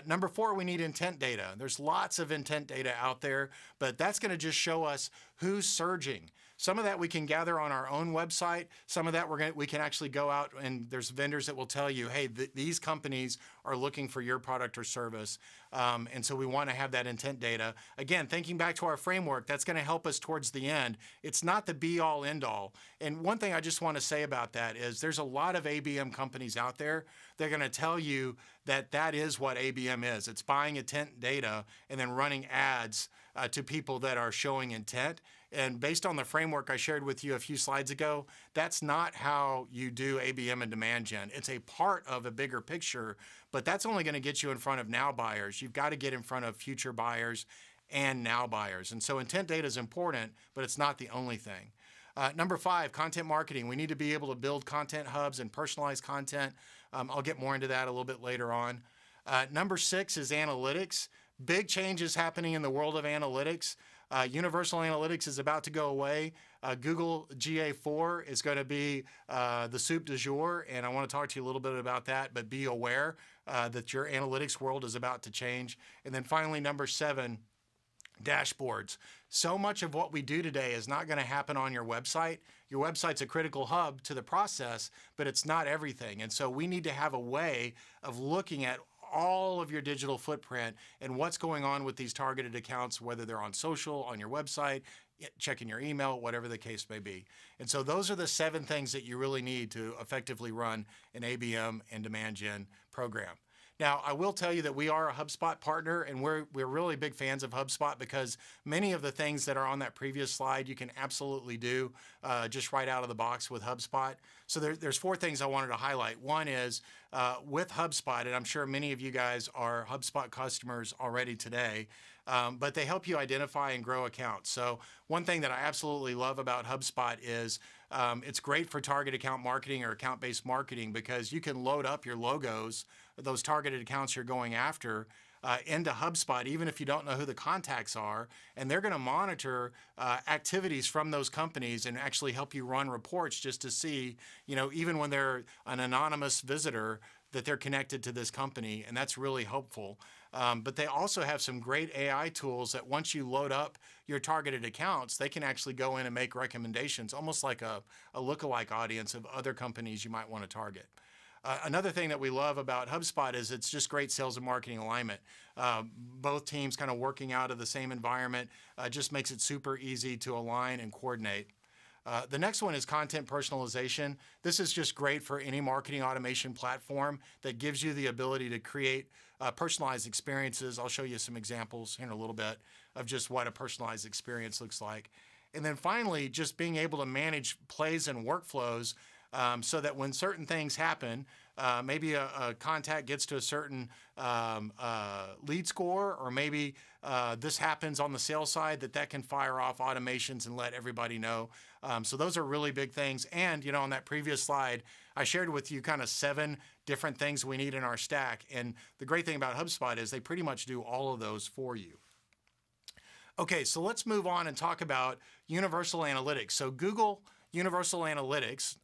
Number 4, we need intent data. There's lots of intent data out there, but that's going to just show us who's surging. Some of that we can gather on our own website. Some of that we can actually go out, and there's vendors that will tell you, hey, these companies are looking for your product or service. And so we want to have that intent data. Again, thinking back to our framework, that's going to help us towards the end. It's not the be-all, end-all. And one thing I just want to say about that is there's a lot of ABM companies out there. They're going to tell you that that is what ABM is. It's buying intent data and then running ads to people that are showing intent. And based on the framework I shared with you a few slides ago, that's not how you do ABM and demand gen. It's a part of a bigger picture, but that's only going to get you in front of now buyers. You've got to get in front of future buyers and now buyers. And so intent data is important, but it's not the only thing. Number 5, content marketing. We need to be able to build content hubs and personalize content. I'll get more into that a little bit later on. Number 6 is analytics. Big changes happening in the world of analytics. Universal Analytics is about to go away. Google GA4 is going to be the soup du jour, and I want to talk to you a little bit about that, but be aware that your analytics world is about to change. And then finally, number 7, dashboards. So much of what we do today is not going to happen on your website. Your website's a critical hub to the process, but it's not everything. And so we need to have a way of looking at all of your digital footprint and what's going on with these targeted accounts, whether they're on social, on your website, checking your email, whatever the case may be. And so those are the 7 things that you really need to effectively run an ABM and demand gen program. Now, I will tell you that we are a HubSpot partner, and we're really big fans of HubSpot because many of the things that are on that previous slide you can absolutely do just right out of the box with HubSpot. So there's 4 things I wanted to highlight. One is with HubSpot, and I'm sure many of you guys are HubSpot customers already today, but they help you identify and grow accounts. So one thing that I absolutely love about HubSpot is it's great for target account marketing or account-based marketing because you can load up your logos, those targeted accounts you're going after, into HubSpot, even if you don't know who the contacts are, and they're going to monitor activities from those companies and actually help you run reports just to see, even when they're an anonymous visitor, that they're connected to this company, and that's really helpful. But they also have some great AI tools that once you load up your targeted accounts, they can actually go in and make recommendations, almost like a lookalike audience of other companies you might want to target. Another thing that we love about HubSpot is it's just great sales and marketing alignment. Both teams kind of working out of the same environment just makes it super easy to align and coordinate. The next one is content personalization. This is just great for any marketing automation platform that gives you the ability to create personalized experiences. I'll show you some examples in a little bit of just what a personalized experience looks like. And then finally, just being able to manage plays and workflows so that when certain things happen, maybe a contact gets to a certain lead score, or maybe this happens on the sales side, that can fire off automations and let everybody know. So those are really big things. And, on that previous slide, I shared with you kind of 7 different things we need in our stack. And the great thing about HubSpot is they pretty much do all of those for you. Okay, so let's move on and talk about Universal Analytics. So Google Universal Analytics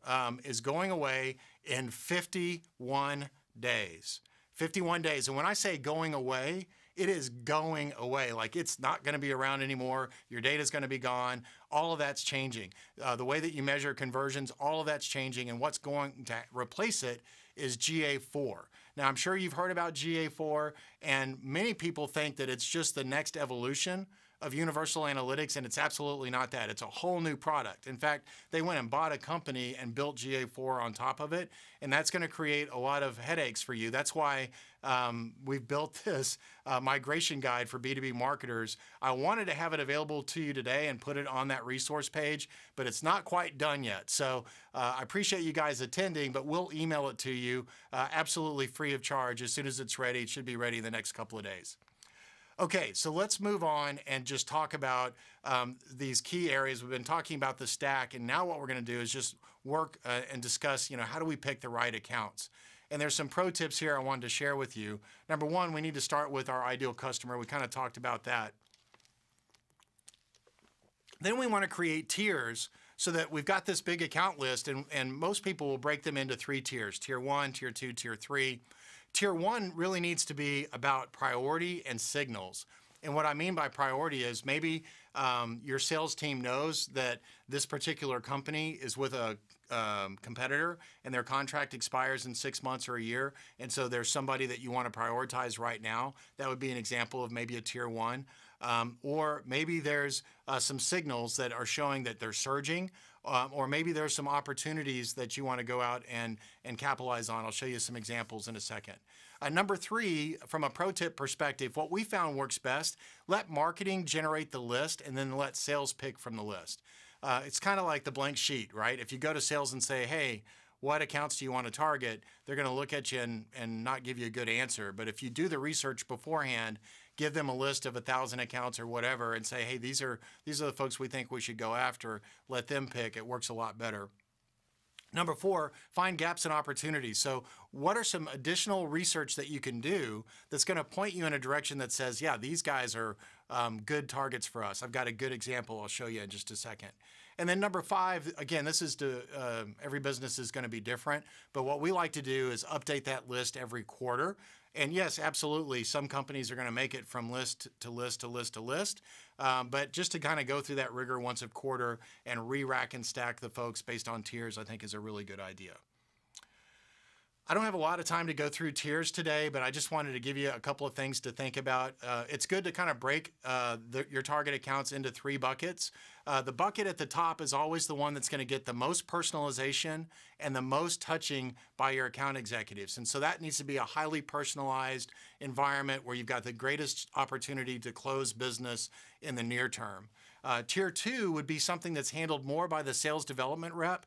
is going away in 51 days. 51 days. And when I say going away, it is going away. Like, it's not going to be around anymore. Your data is going to be gone. All of that's changing. The way that you measure conversions, all of that's changing. And what's going to replace it is GA4. Now, I'm sure you've heard about GA4, and many people think that it's just the next evolution of universal analytics, and it's absolutely not that. It's a whole new product. In fact, they went and bought a company and built GA4 on top of it, and that's going to create a lot of headaches for you. That's why we've built this migration guide for B2B marketers. I wanted to have it available to you today and put it on that resource page, but it's not quite done yet. So I appreciate you guys attending, but we'll email it to you absolutely free of charge as soon as it's ready. It should be ready in the next couple of days. Okay, so let's move on and just talk about these key areas. We've been talking about the stack, and now what we're going to do is just work and discuss, how do we pick the right accounts? And there's some pro tips here I wanted to share with you. Number one, we need to start with our ideal customer. We kind of talked about that. Then we want to create tiers so that we've got this big account list, and most people will break them into 3 tiers: Tier 1, Tier 2, Tier 3. Tier 1 really needs to be about priority and signals. And what I mean by priority is maybe your sales team knows that this particular company is with a competitor and their contract expires in 6 months or a year. And so there's somebody that you want to prioritize right now. That would be an example of maybe a Tier 1. Or maybe there's some signals that are showing that they're surging. Or maybe there's some opportunities that you want to go out and capitalize on. I'll show you some examples in a second. Number 3, from a pro tip perspective, what we found works best: let marketing generate the list and then let sales pick from the list. It's kind of like the blank sheet, right? If you go to sales and say, hey, what accounts do you want to target? They're going to look at you and not give you a good answer. But if you do the research beforehand, give them a list of 1,000 accounts or whatever and say, hey, these are the folks we think we should go after. Let them pick. It works a lot better. Number 4, find gaps and opportunities. So what are some additional research that you can do that's going to point you in a direction that says, yeah, these guys are good targets for us? I've got a good example I'll show you in just a second. And then number 5, again, this is every business is going to be different, but what we like to do is update that list every quarter. And yes, absolutely, some companies are going to make it from list to list to list to list. But just to kind of go through that rigor once a quarter and re-rack and stack the folks based on tiers, I think is a really good idea. I don't have a lot of time to go through tiers today, but I just wanted to give you a couple of things to think about. It's good to kind of break your target accounts into 3 buckets. The bucket at the top is always the one that's going to get the most personalization and the most touching by your account executives. And so that needs to be a highly personalized environment where you've got the greatest opportunity to close business in the near term. Tier 2 would be something that's handled more by the sales development rep,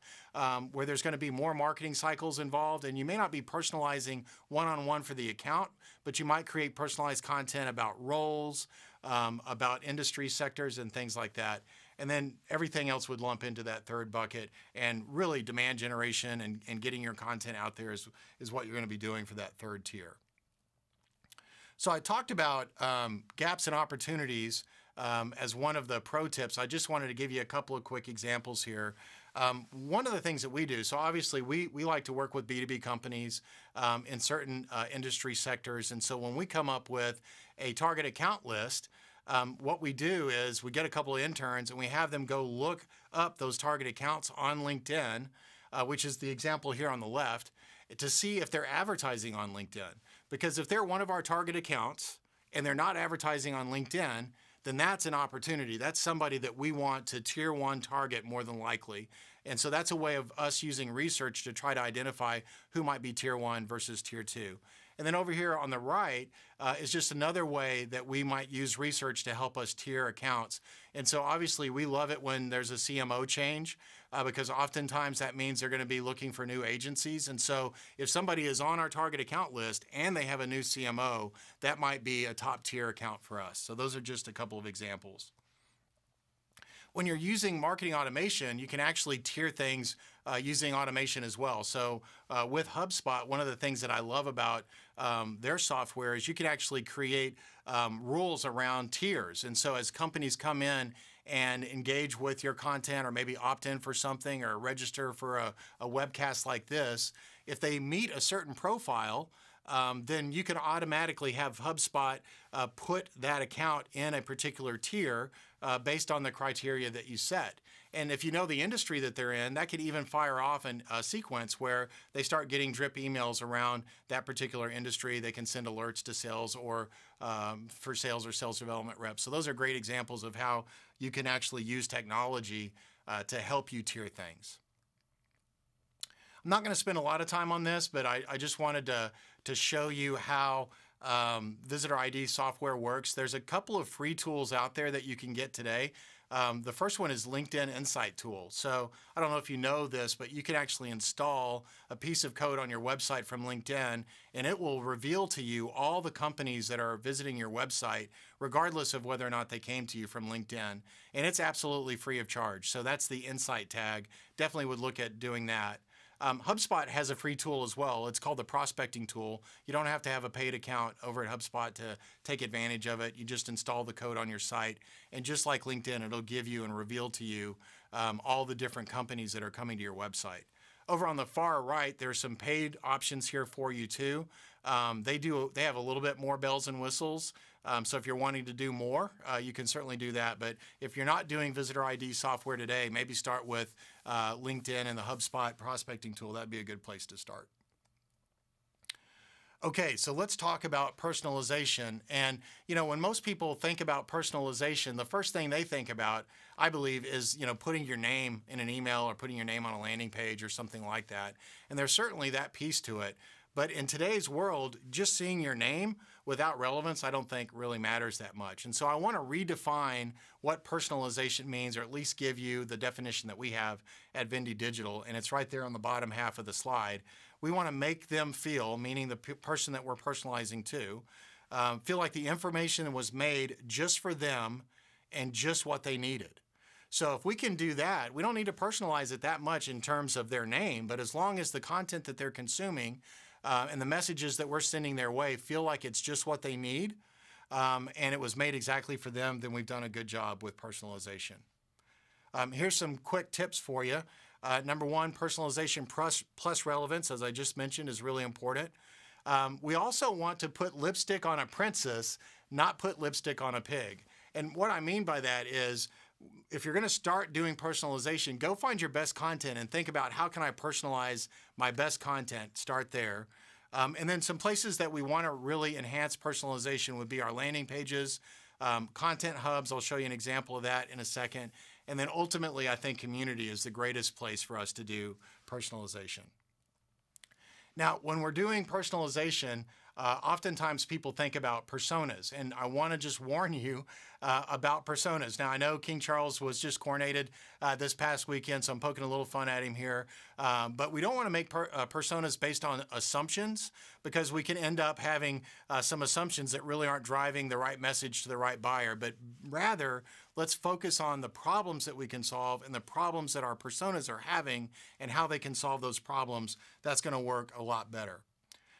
where there's going to be more marketing cycles involved, and you may not be personalizing one-on-one for the account, but you might create personalized content about roles, about industry sectors, and things like that. And then everything else would lump into that 3rd bucket, and really demand generation and getting your content out there is what you're going to be doing for that 3rd tier. So I talked about gaps and opportunities as one of the pro tips. I just wanted to give you a couple of quick examples here. One of the things that we do, so obviously we like to work with B2B companies in certain industry sectors. And so when we come up with a target account list, what we do is we get a couple of interns and we have them go look up those target accounts on LinkedIn, which is the example here on the left, to see if they're advertising on LinkedIn. Because if they're one of our target accounts and they're not advertising on LinkedIn, then that's an opportunity. That's somebody that we want to Tier 1 target more than likely. And so that's a way of us using research to try to identify who might be Tier 1 versus Tier 2. And then over here on the right is just another way that we might use research to help us tier accounts. And so obviously we love it when there's a CMO change because oftentimes that means they're going to be looking for new agencies. And so if somebody is on our target account list and they have a new CMO, that might be a top tier account for us. So those are just a couple of examples. When you're using marketing automation, you can actually tier things using automation as well. So with HubSpot, one of the things that I love about their software is you can actually create rules around tiers. And so as companies come in and engage with your content or maybe opt in for something or register for a webcast like this, if they meet a certain profile, then you can automatically have HubSpot put that account in a particular tier based on the criteria that you set. And if you know the industry that they're in, that could even fire off a sequence where they start getting drip emails around that particular industry. They can send alerts to sales or for sales or sales development reps. So those are great examples of how you can actually use technology to help you tier things. I'm not going to spend a lot of time on this, but I just wanted to show you how Visitor ID software works. There's a couple of free tools out there that you can get today. The first one is LinkedIn Insight Tool. So I don't know if you know this, but you can actually install a piece of code on your website from LinkedIn, and it will reveal to you all the companies that are visiting your website, regardless of whether or not they came to you from LinkedIn. And it's absolutely free of charge. So that's the Insight tag. Definitely would look at doing that. HubSpot has a free tool as well. It's called the prospecting tool. You don't have to have a paid account over at HubSpot to take advantage of it. You just install the code on your site, and just like LinkedIn, it'll give you and reveal to you all the different companies that are coming to your website. Over on the far right, there's some paid options here for you too. They have a little bit more bells and whistles. So if you're wanting to do more, you can certainly do that. But if you're not doing Visitor ID software today, maybe start with LinkedIn and the HubSpot prospecting tool. That'd be a good place to start. Okay, so let's talk about personalization. And, you know, when most people think about personalization, the first thing they think about, I believe, is, you know, putting your name in an email or putting your name on a landing page or something like that. And there's certainly that piece to it. But in today's world, just seeing your name without relevance, I don't think really matters that much. And so I want to redefine what personalization means, or at least give you the definition that we have at Vindy Digital. And it's right there on the bottom half of the slide. We want to make them feel, meaning the person that we're personalizing to, feel like the information was made just for them and just what they needed. So if we can do that, we don't need to personalize it that much in terms of their name, but as long as the content that they're consuming and the messages that we're sending their way feel like it's just what they need, and it was made exactly for them, then we've done a good job with personalization. Here's some quick tips for you. Number one, personalization plus relevance, as I just mentioned, is really important. We also want to put lipstick on a princess, not put lipstick on a pig. And what I mean by that is, if you're going to start doing personalization, go find your best content and think about, how can I personalize my best content? Start there. And then some places that we want to really enhance personalization would be our landing pages, content hubs. I'll show you an example of that in a second. And then ultimately, I think community is the greatest place for us to do personalization. Now, when we're doing personalization, oftentimes people think about personas, and I want to just warn you about personas. Now, I know King Charles was just coronated this past weekend, so I'm poking a little fun at him here, but we don't want to make personas based on assumptions, because we can end up having some assumptions that really aren't driving the right message to the right buyer, but rather, let's focus on the problems that we can solve and the problems that our personas are having and how they can solve those problems. That's going to work a lot better.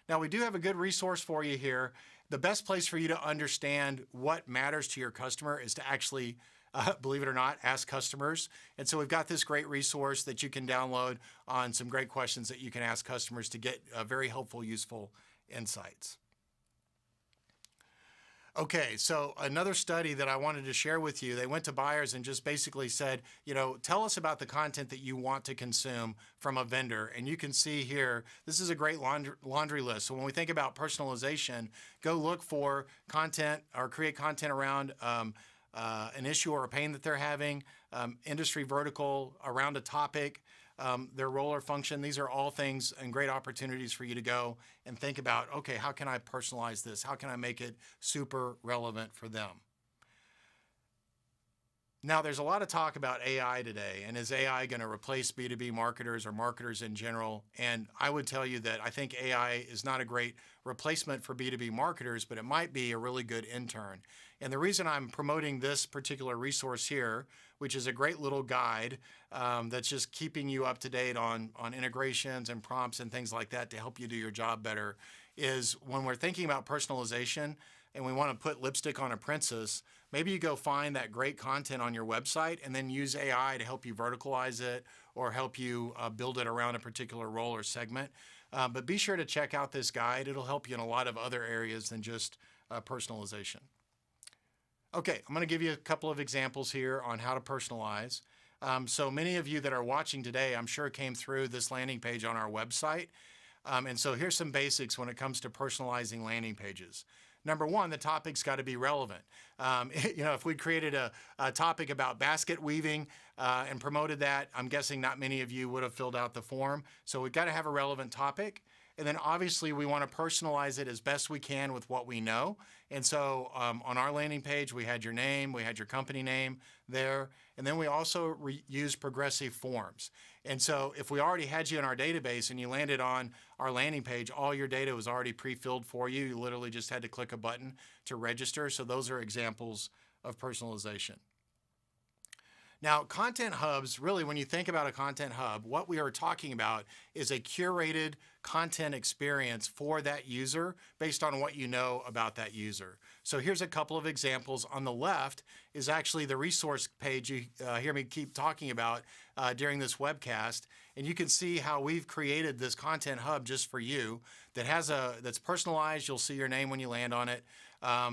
Now, we do have a good resource for you here. The best place for you to understand what matters to your customer is to actually, believe it or not, ask customers. And so we've got this great resource that you can download on some great questions that you can ask customers to get very helpful, useful insights. Okay, so another study that I wanted to share with you, they went to buyers and just basically said, you know, tell us about the content that you want to consume from a vendor. And you can see here, this is a great laundry list. So when we think about personalization, go look for content or create content around an issue or a pain that they're having, industry vertical, around a topic, their role or function. These are all things and great opportunities for you to go and think about, okay, how can I personalize this? How can I make it super relevant for them? Now, there's a lot of talk about AI today, and is AI going to replace B2B marketers or marketers in general? And I would tell you that I think AI is not a great replacement for B2B marketers, but it might be a really good intern. And the reason I'm promoting this particular resource here, which is a great little guide that's just keeping you up to date on integrations and prompts and things like that to help you do your job better, is when we're thinking about personalization and we want to put lipstick on a princess, maybe you go find that great content on your website and then use AI to help you verticalize it or help you build it around a particular role or segment. But be sure to check out this guide. It'll help you in a lot of other areas than just personalization. Okay, I'm going to give you a couple of examples here on how to personalize. So many of you that are watching today, I'm sure came through this landing page on our website. And so here's some basics when it comes to personalizing landing pages. Number one, the topic's got to be relevant. If we created a topic about basket weaving and promoted that, I'm guessing not many of you would have filled out the form. So we've got to have a relevant topic. And then obviously we want to personalize it as best we can with what we know. And so on our landing page, we had your name, we had your company name there. And then we also use progressive forms. And so if we already had you in our database and you landed on our landing page, all your data was already pre-filled for you. You literally just had to click a button to register. So those are examples of personalization. Now, content hubs, really, when you think about a content hub, what we are talking about is a curated content experience for that user based on what you know about that user. So here's a couple of examples. On the left is actually the resource page you hear me keep talking about during this webcast. And you can see how we've created this content hub just for you that's personalized. You'll see your name when you land on it.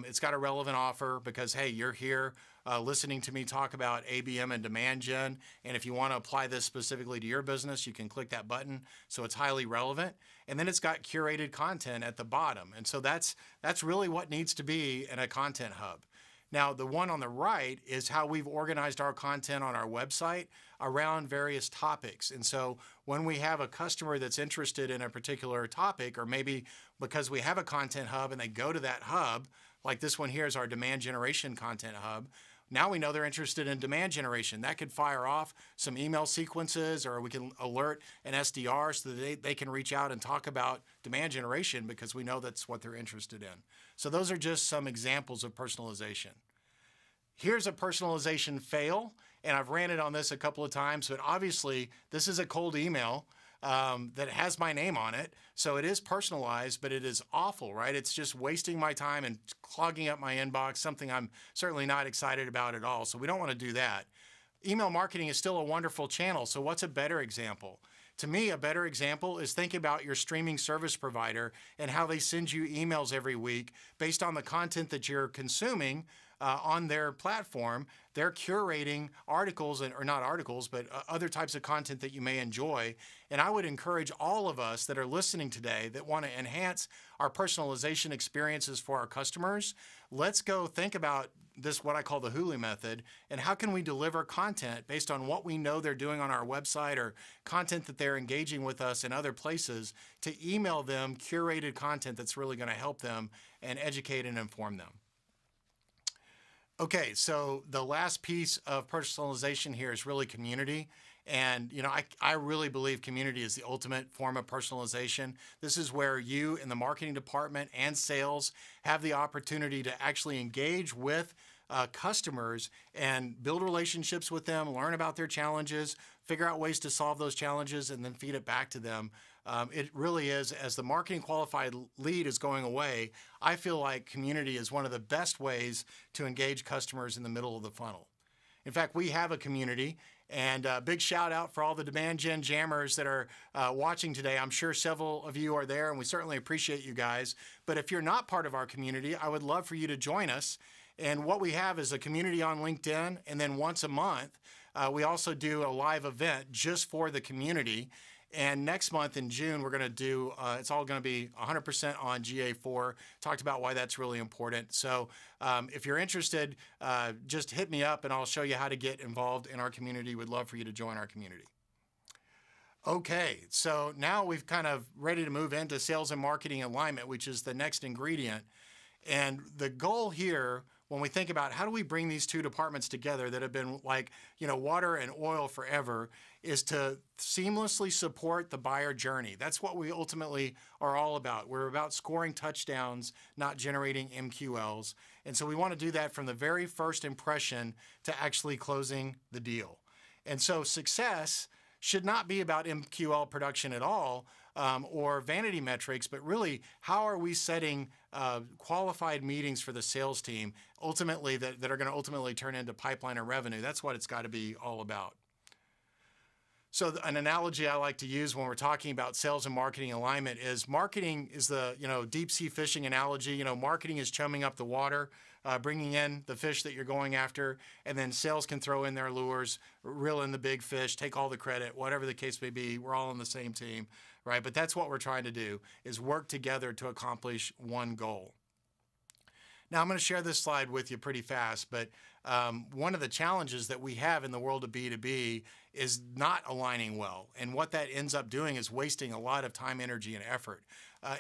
It's got a relevant offer because, hey, you're here listening to me talk about ABM and Demand Gen. And if you want to apply this specifically to your business, you can click that button. So it's highly relevant. And then it's got curated content at the bottom. And so that's really what needs to be in a content hub. Now, the one on the right is how we've organized our content on our website around various topics. And so when we have a customer that's interested in a particular topic, or maybe because we have a content hub and they go to that hub, like this one here is our demand generation content hub, now we know they're interested in demand generation. That could fire off some email sequences, or we can alert an SDR so that they can reach out and talk about demand generation because we know that's what they're interested in. So those are just some examples of personalization. Here's a personalization fail, and I've ran it on this a couple of times, but obviously this is a cold email that has my name on it. So it is personalized, but it is awful, right? It's just wasting my time and clogging up my inbox, something I'm certainly not excited about at all. So we don't want to do that. Email marketing is still a wonderful channel. So what's a better example? To me, a better example is think about your streaming service provider and how they send you emails every week based on the content that you're consuming on their platform. They're curating articles, or not articles, but other types of content that you may enjoy. And I would encourage all of us that are listening today that want to enhance our personalization experiences for our customers. Let's go think about this, what I call the Hulu method, and how can we deliver content based on what we know they're doing on our website or content that they're engaging with us in other places to email them curated content that's really going to help them and educate and inform them. Okay, so the last piece of personalization here is really community. And I really believe community is the ultimate form of personalization. This is where you in the marketing department and sales have the opportunity to actually engage with customers and build relationships with them, learn about their challenges, figure out ways to solve those challenges, and then feed it back to them. It really is, as the marketing qualified lead is going away, I feel like community is one of the best ways to engage customers in the middle of the funnel. In fact, we have a community, and a big shout out for all the Demand Gen jammers that are watching today. I'm sure several of you are there, and we certainly appreciate you guys. But if you're not part of our community, I would love for you to join us. And what we have is a community on LinkedIn, and then once a month, we also do a live event just for the community. And next month in June, we're going to do, it's all going to be 100% on GA4. Talked about why that's really important. So if you're interested, just hit me up and I'll show you how to get involved in our community. We'd love for you to join our community. Okay, so now we've kind of ready to move into sales and marketing alignment, which is the next ingredient. And the goal here, when we think about how do we bring these two departments together that have been like, water and oil forever, is to seamlessly support the buyer journey. That's what we ultimately are all about. We're about scoring touchdowns, not generating MQLs. And so we want to do that from the very first impression to actually closing the deal. And so success should not be about MQL production at all, or vanity metrics, but really how are we setting qualified meetings for the sales team ultimately that are going to ultimately turn into pipeline or revenue. That's what it's got to be all about. So an analogy I like to use when we're talking about sales and marketing alignment is marketing is the, deep sea fishing analogy. Marketing is chumming up the water, bringing in the fish that you're going after, and then sales can throw in their lures, reel in the big fish, take all the credit, whatever the case may be. We're all on the same team, right? But that's what we're trying to do, is work together to accomplish one goal. Now, I'm going to share this slide with you pretty fast, but one of the challenges that we have in the world of B2B is not aligning well. And what that ends up doing is wasting a lot of time, energy, and effort.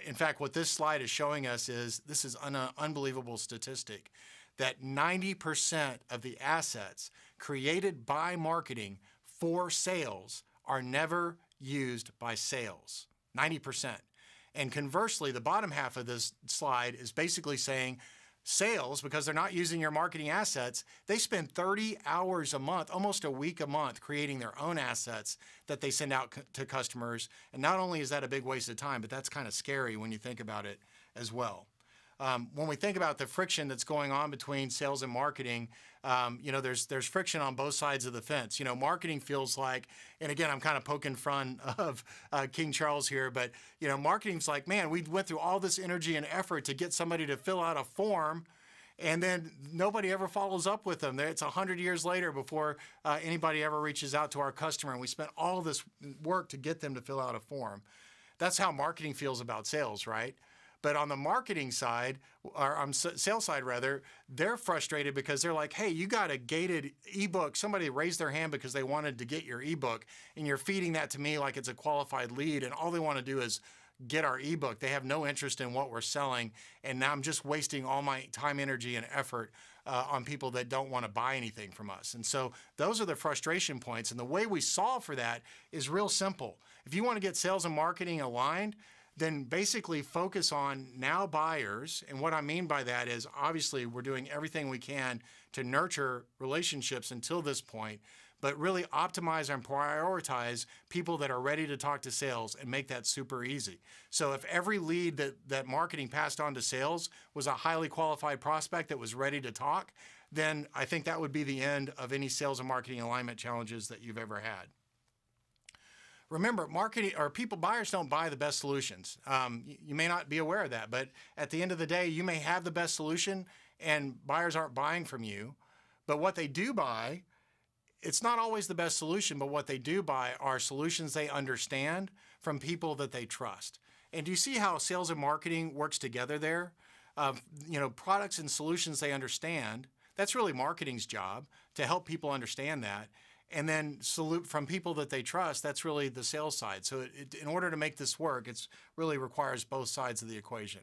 In fact, what this slide is showing us is, this is an unbelievable statistic, that 90% of the assets created by marketing for sales are never used by sales. 90%. And conversely, the bottom half of this slide is basically saying, sales, because they're not using your marketing assets, they spend 30 hours a month, almost a week a month, creating their own assets that they send out to customers. And not only is that a big waste of time, but that's kind of scary when you think about it as well. When we think about the friction that's going on between sales and marketing, there's friction on both sides of the fence. Marketing feels like, and again, I'm kind of poking fun of King Charles here, but marketing's like, man, we went through all this energy and effort to get somebody to fill out a form, and then nobody ever follows up with them. It's 100 years later before anybody ever reaches out to our customer, and we spent all this work to get them to fill out a form. That's how marketing feels about sales, right? But on the marketing side, or on sales side rather, they're frustrated because they're like, hey, you got a gated ebook. Somebody raised their hand because they wanted to get your ebook, and you're feeding that to me like it's a qualified lead, and all they want to do is get our ebook. They have no interest in what we're selling, and now I'm just wasting all my time, energy, and effort on people that don't want to buy anything from us. And so those are the frustration points, and the way we solve for that is real simple. If you want to get sales and marketing aligned, then basically focus on now buyers. And what I mean by that is, obviously, we're doing everything we can to nurture relationships until this point, but really optimize and prioritize people that are ready to talk to sales and make that super easy. So if every lead that marketing passed on to sales was a highly qualified prospect that was ready to talk, then I think that would be the end of any sales and marketing alignment challenges that you've ever had. Remember, buyers don't buy the best solutions. You may not be aware of that, but at the end of the day, you may have the best solution and buyers aren't buying from you. But what they do buy, it's not always the best solution, but what they do buy are solutions they understand from people that they trust. And do you see how sales and marketing works together there? Products and solutions they understand, that's really marketing's job, to help people understand that. And then from people that they trust, that's really the sales side. So in order to make this work, it really requires both sides of the equation.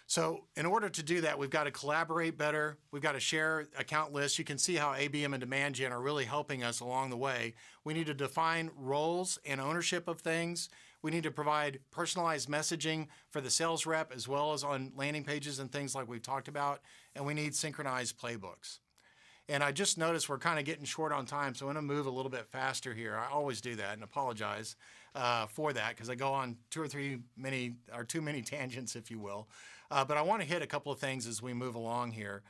So in order to do that, we've got to collaborate better. We've got to share account lists. You can see how ABM and Demand Gen are really helping us along the way. We need to define roles and ownership of things. We need to provide personalized messaging for the sales rep as well as on landing pages and things like we've talked about. And we need synchronized playbooks. And I just noticed we're kind of getting short on time, so I'm going to move a little bit faster here. I always do that and apologize for that because I go on too many tangents, if you will. But I want to hit a couple of things as we move along here.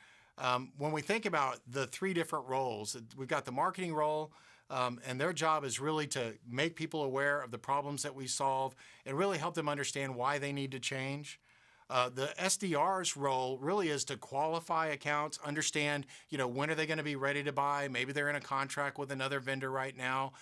When we think about the three different roles, we've got the marketing role, and their job is really to make people aware of the problems that we solve and really help them understand why they need to change. The SDR's role really is to qualify accounts, understand, when are they going to be ready to buy? Maybe they're in a contract with another vendor right now.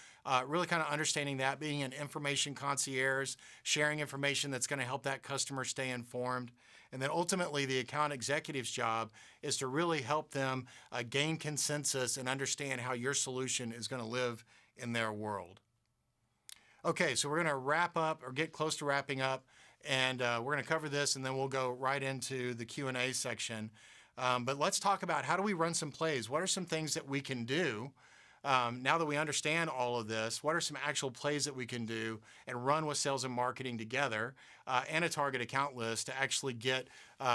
Really kind of understanding that, being an information concierge, sharing information that's going to help that customer stay informed. And then ultimately, the account executive's job is to really help them gain consensus and understand how your solution is going to live in their world. Okay, so we're going to wrap up or get close to wrapping up. And we're going to cover this, and then we'll go right into the Q&A section. But let's talk about how do we run some plays? What are some things that we can do now that we understand all of this? What are some actual plays that we can do and run with sales and marketing together and a target account list to actually get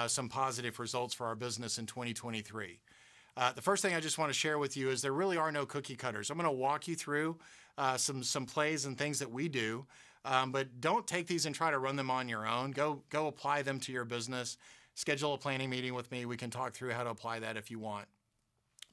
some positive results for our business in 2023? The first thing I just want to share with you is there really are no cookie cutters. I'm going to walk you through some plays and things that we do. But don't take these and try to run them on your own. Go apply them to your business. Schedule a planning meeting with me. We can talk through how to apply that if you want.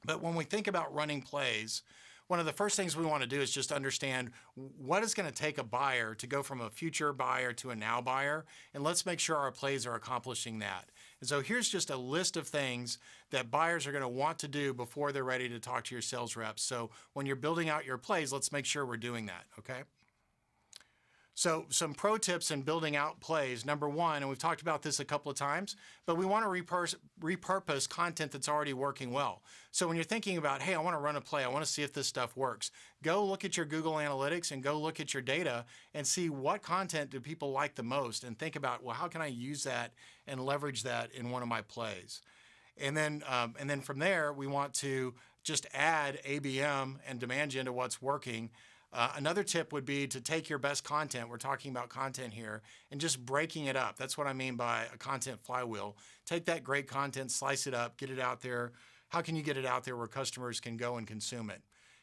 But when we think about running plays, one of the first things we want to do is just understand what is going to take a buyer to go from a future buyer to a now buyer, and let's make sure our plays are accomplishing that. And so here's just a list of things that buyers are going to want to do before they're ready to talk to your sales reps. So when you're building out your plays, let's make sure we're doing that, okay? So some pro tips in building out plays. Number one, and we've talked about this a couple of times, but we want to repurpose content that's already working well. So when you're thinking about, hey, I want to run a play, I want to see if this stuff works, go look at your Google Analytics and go look at your data and see what content do people like the most, and think about, well, how can I use that and leverage that in one of my plays? And then from there, we want to just add ABM and Demand Gen to what's working. Another tip would be to take your best content, we're talking about content here, and just breaking it up. That's what I mean by a content flywheel. Take that great content, slice it up, get it out there. How can you get it out there where customers can go and consume it?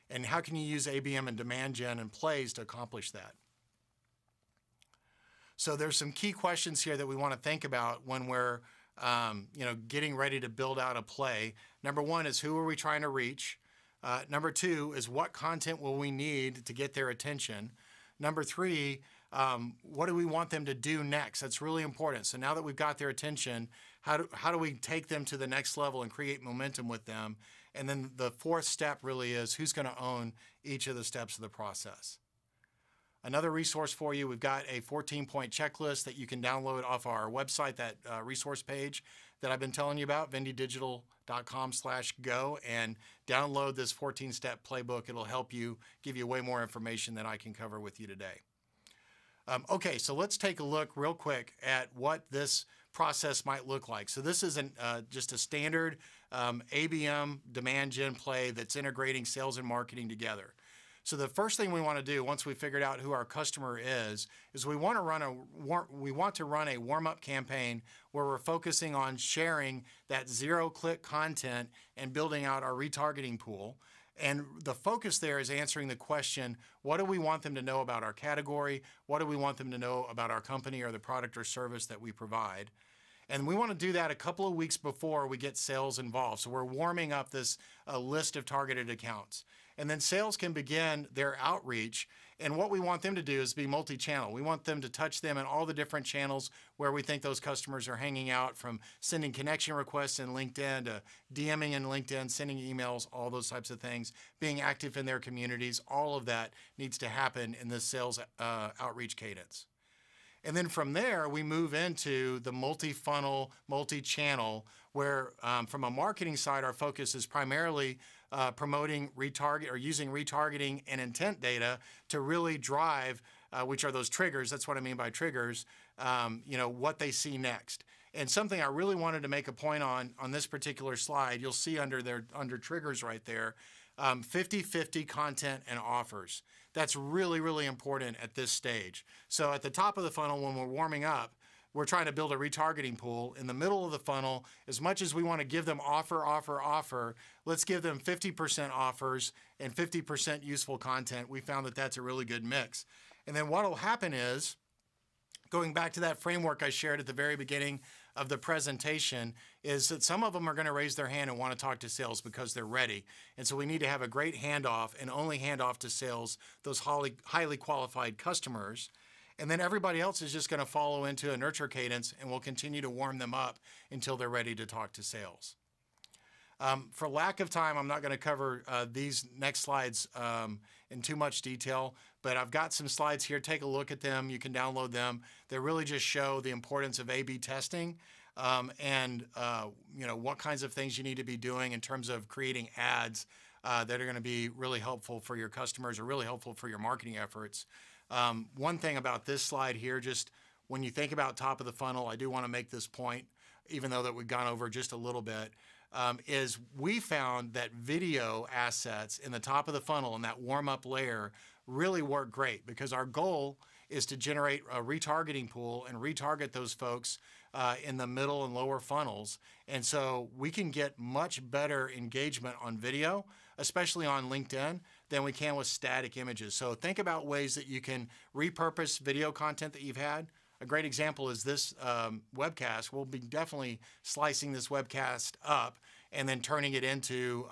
And how can you use ABM and Demand Gen and plays to accomplish that? So there's some key questions here that we want to think about when we're getting ready to build out a play. Number one is, who are we trying to reach? Number two is, what content will we need to get their attention? Number three, what do we want them to do next? That's really important. So now that we've got their attention, how do we take them to the next level and create momentum with them? And then the fourth step really is, who's going to own each of the steps of the process? Another resource for you, we've got a 14-point checklist that you can download off our website, that resource page that I've been telling you about, vendidigital.com/go, and download this 14-step playbook. It'll help you, give you way more information than I can cover with you today. Okay, so let's take a look real quick at what this process might look like. So this is just a standard ABM Demand Gen play that's integrating sales and marketing together. So the first thing we want to do, once we've figured out who our customer is we want to run a warm-up campaign where we're focusing on sharing that zero-click content and building out our retargeting pool. And the focus there is answering the question, what do we want them to know about our category? What do we want them to know about our company or the product or service that we provide? And we want to do that a couple of weeks before we get sales involved. So we're warming up this list of targeted accounts. And then sales can begin their outreach. And what we want them to do is be multi-channel. We want them to touch them in all the different channels where we think those customers are hanging out, from sending connection requests in LinkedIn to DMing in LinkedIn, sending emails, all those types of things, being active in their communities. All of that needs to happen in this sales outreach cadence. And then from there, we move into the multi-funnel, multi-channel, where from a marketing side, our focus is primarily promoting using retargeting and intent data to really drive, which are those triggers. That's what I mean by triggers, what they see next. And something I really wanted to make a point on this particular slide, you'll see under triggers right there, 50/50 content and offers. That's really, really important at this stage. So at the top of the funnel, when we're warming up, we're trying to build a retargeting pool. In the middle of the funnel, as much as we want to give them offer, let's give them 50% offers and 50% useful content. We found that that's a really good mix. And then what will happen is, going back to that framework I shared at the very beginning of the presentation, is that some of them are going to raise their hand and want to talk to sales because they're ready. And so we need to have a great handoff and only hand off to sales those highly qualified customers. And then everybody else is just going to follow into a nurture cadence, and we'll continue to warm them up until they're ready to talk to sales. For lack of time, I'm not going to cover these next slides in too much detail, but I've got some slides here. Take a look at them. You can download them. They really just show the importance of A/B testing and what kinds of things you need to be doing in terms of creating ads that are going to be really helpful for your customers or really helpful for your marketing efforts. One thing about this slide here, just when you think about top of the funnel, I do want to make this point, even though that we've gone over just a little bit, is we found that video assets in the top of the funnel and that warm-up layer really work great, because our goal is to generate a retargeting pool and retarget those folks in the middle and lower funnels. And so we can get much better engagement on video, especially on LinkedIn, than we can with static images. So think about ways that you can repurpose video content that you've had. A great example is this webcast. We'll be definitely slicing this webcast up and then turning it into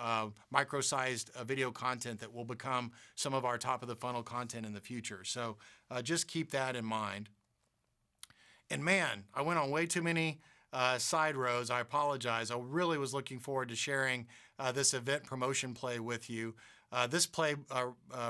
micro-sized video content that will become some of our top of the funnel content in the future. So just keep that in mind. And man, I went on way too many side roads. I apologize. I really was looking forward to sharing this event promotion play with you. This play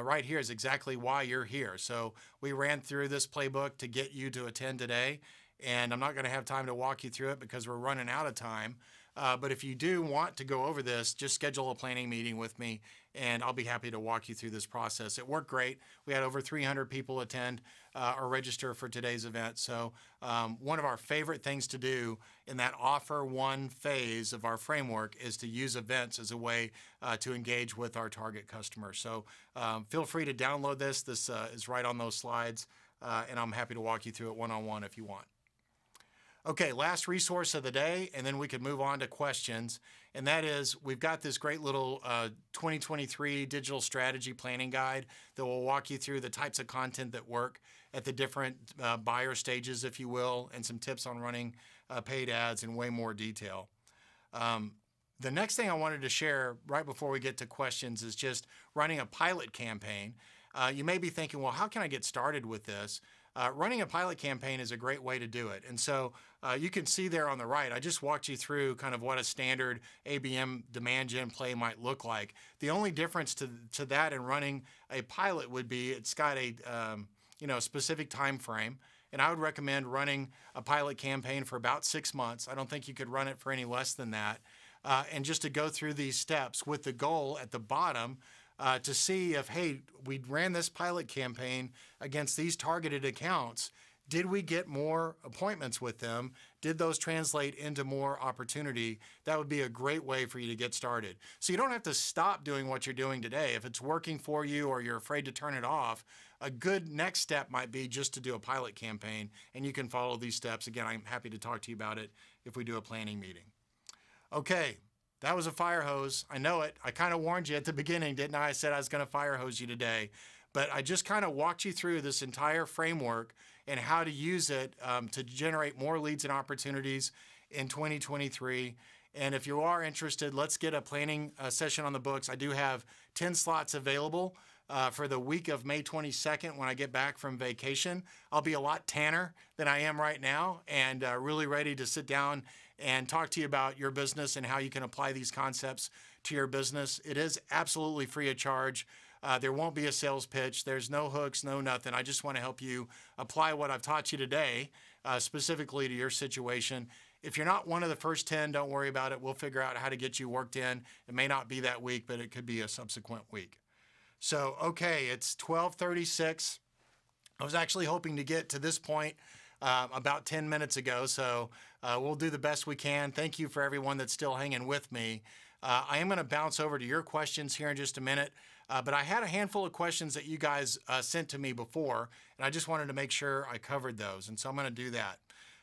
right here is exactly why you're here. So we ran through this playbook to get you to attend today, and I'm not going to have time to walk you through it because we're running out of time. But if you do want to go over this, just schedule a planning meeting with me, and I'll be happy to walk you through this process. It worked great. We had over 300 people attend or register for today's event. So one of our favorite things to do in that offer one phase of our framework is to use events as a way to engage with our target customers. So feel free to download this. This is right on those slides, and I'm happy to walk you through it one-on-one if you want. Okay, last resource of the day, and then we could move on to questions. And that is, we've got this great little 2023 digital strategy planning guide that will walk you through the types of content that work at the different buyer stages, if you will, and some tips on running paid ads in way more detail. The next thing I wanted to share right before we get to questions is just running a pilot campaign. You may be thinking, well, how can I get started with this? Running a pilot campaign is a great way to do it. And so you can see there on the right, I just walked you through kind of what a standard ABM Demand Gen play might look like. The only difference to that and running a pilot would be it's got a specific time frame. And I would recommend running a pilot campaign for about 6 months. I don't think you could run it for any less than that. And just to go through these steps with the goal at the bottom to see if, hey, we ran this pilot campaign against these targeted accounts. Did we get more appointments with them? Did those translate into more opportunity? That would be a great way for you to get started. So you don't have to stop doing what you're doing today. If it's working for you or you're afraid to turn it off, a good next step might be just to do a pilot campaign, and you can follow these steps. Again, I'm happy to talk to you about it if we do a planning meeting. Okay. That was a fire hose. I know it. I kind of warned you at the beginning, didn't I? I said I was going to fire hose you today. But I just kind of walked you through this entire framework and how to use it to generate more leads and opportunities in 2023. And if you are interested, let's get a planning session on the books. I do have 10 slots available for the week of May 22nd when I get back from vacation. I'll be a lot tanner than I am right now and really ready to sit down and talk to you about your business and how you can apply these concepts to your business. It is absolutely free of charge. There won't be a sales pitch. There's no hooks, no nothing. I just want to help you apply what I've taught you today, specifically to your situation. If you're not one of the first 10, don't worry about it. We'll figure out how to get you worked in. It may not be that week, but it could be a subsequent week. So, okay, it's 12:36. I was actually hoping to get to this point about 10 minutes ago, so we'll do the best we can. Thank you for everyone that's still hanging with me. I am going to bounce over to your questions here in just a minute, but I had a handful of questions that you guys sent to me before, and I just wanted to make sure I covered those, and so I'm going to do that.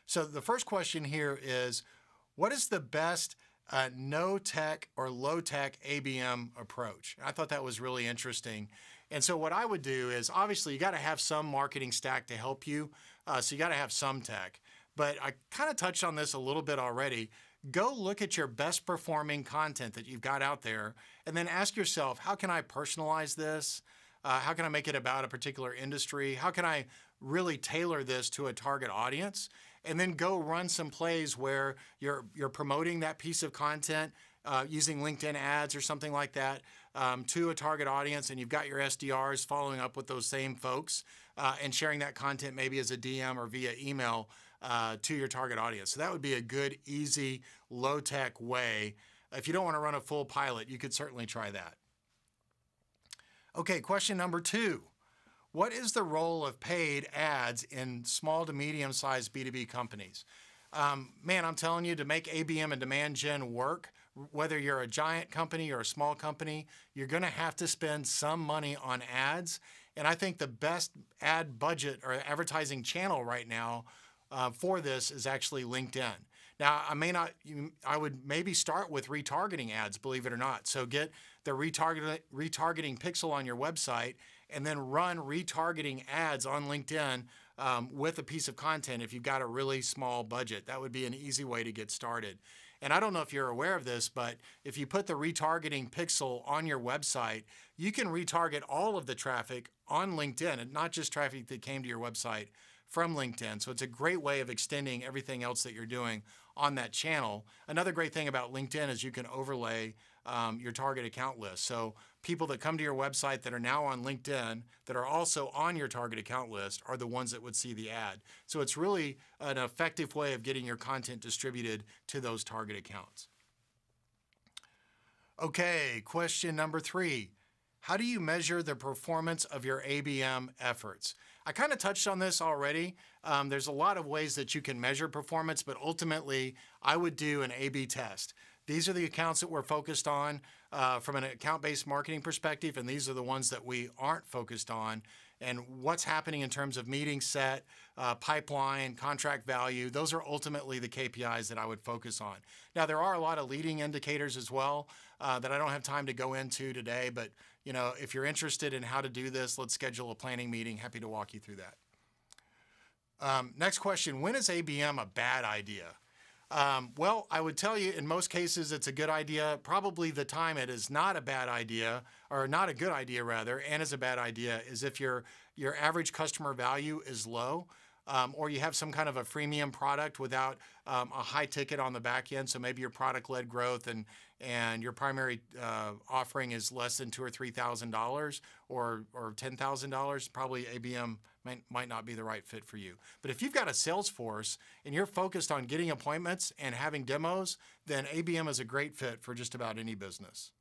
So the first question here is, what is the best no-tech or low-tech ABM approach? I thought that was really interesting. And so what I would do is, obviously, you got to have some marketing stack to help you, so you got to have some tech. But I kind of touched on this a little bit already. Go look at your best performing content that you've got out there, and then ask yourself, how can I personalize this? How can I make it about a particular industry? How can I really tailor this to a target audience? And then go run some plays where you're promoting that piece of content using LinkedIn ads or something like that to a target audience, and you've got your SDRs following up with those same folks and sharing that content maybe as a DM or via email to your target audience. So that would be a good, easy, low-tech way. If you don't want to run a full pilot, you could certainly try that. Okay, question number 2. What is the role of paid ads in small to medium-sized B2B companies? Man, I'm telling you, to make ABM and Demand Gen work, whether you're a giant company or a small company, you're going to have to spend some money on ads. And I think the best ad budget or advertising channel right now for this is actually LinkedIn. Now, I would maybe start with retargeting ads, believe it or not. So get the retargeting pixel on your website and then run retargeting ads on LinkedIn with a piece of content if you've got a really small budget. That would be an easy way to get started. And I don't know if you're aware of this, but if you put the retargeting pixel on your website, you can retarget all of the traffic on LinkedIn and not just traffic that came to your website from LinkedIn. So it's a great way of extending everything else that you're doing on that channel. Another great thing about LinkedIn is you can overlay your target account list. So people that come to your website that are now on LinkedIn that are also on your target account list are the ones that would see the ad. So it's really an effective way of getting your content distributed to those target accounts. Okay, question number 3. How do you measure the performance of your ABM efforts? I kind of touched on this already. There's a lot of ways that you can measure performance, but ultimately I would do an A/B test. These are the accounts that we're focused on from an account-based marketing perspective, and these are the ones that we aren't focused on. And what's happening in terms of meeting set, pipeline, contract value, those are ultimately the KPIs that I would focus on. Now, there are a lot of leading indicators as well that I don't have time to go into today, but if you're interested in how to do this, let's schedule a planning meeting. Happy to walk you through that. Next question, when is ABM a bad idea? Well, I would tell you in most cases it's a good idea. Probably the time it is not a bad idea, or not a good idea rather, and is a bad idea is if your average customer value is low, or you have some kind of a freemium product without a high ticket on the back end. So maybe your product-led growth and your primary offering is less than $2,000 or $3,000 or $10,000. Probably ABM might not be the right fit for you. But if you've got a sales force and you're focused on getting appointments and having demos, then ABM is a great fit for just about any business.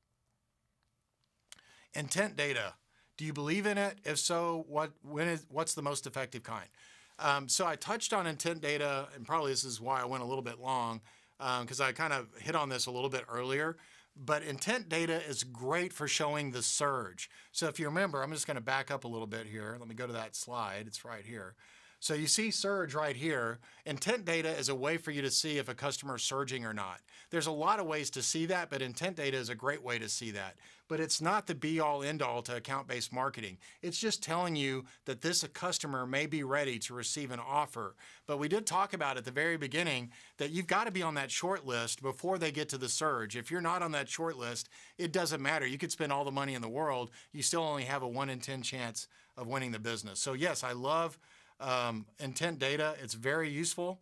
Intent data. Do you believe in it? If so, what's the most effective kind? So I touched on intent data, and probably this is why I went a little bit long, because I kind of hit on this a little bit earlier. But intent data is great for showing the surge. So if you remember, I'm just going to back up a little bit here. Let me go to that slide. It's right here. So you see surge right here. Intent data is a way for you to see if a customer is surging or not. There's a lot of ways to see that, but intent data is a great way to see that. But it's not the be-all, end-all to account-based marketing. It's just telling you that this customer may be ready to receive an offer. But we did talk about at the very beginning that you've got to be on that short list before they get to the surge. If you're not on that short list, it doesn't matter. You could spend all the money in the world. You still only have a 1 in 10 chance of winning the business. So yes, I love intent data. It's very useful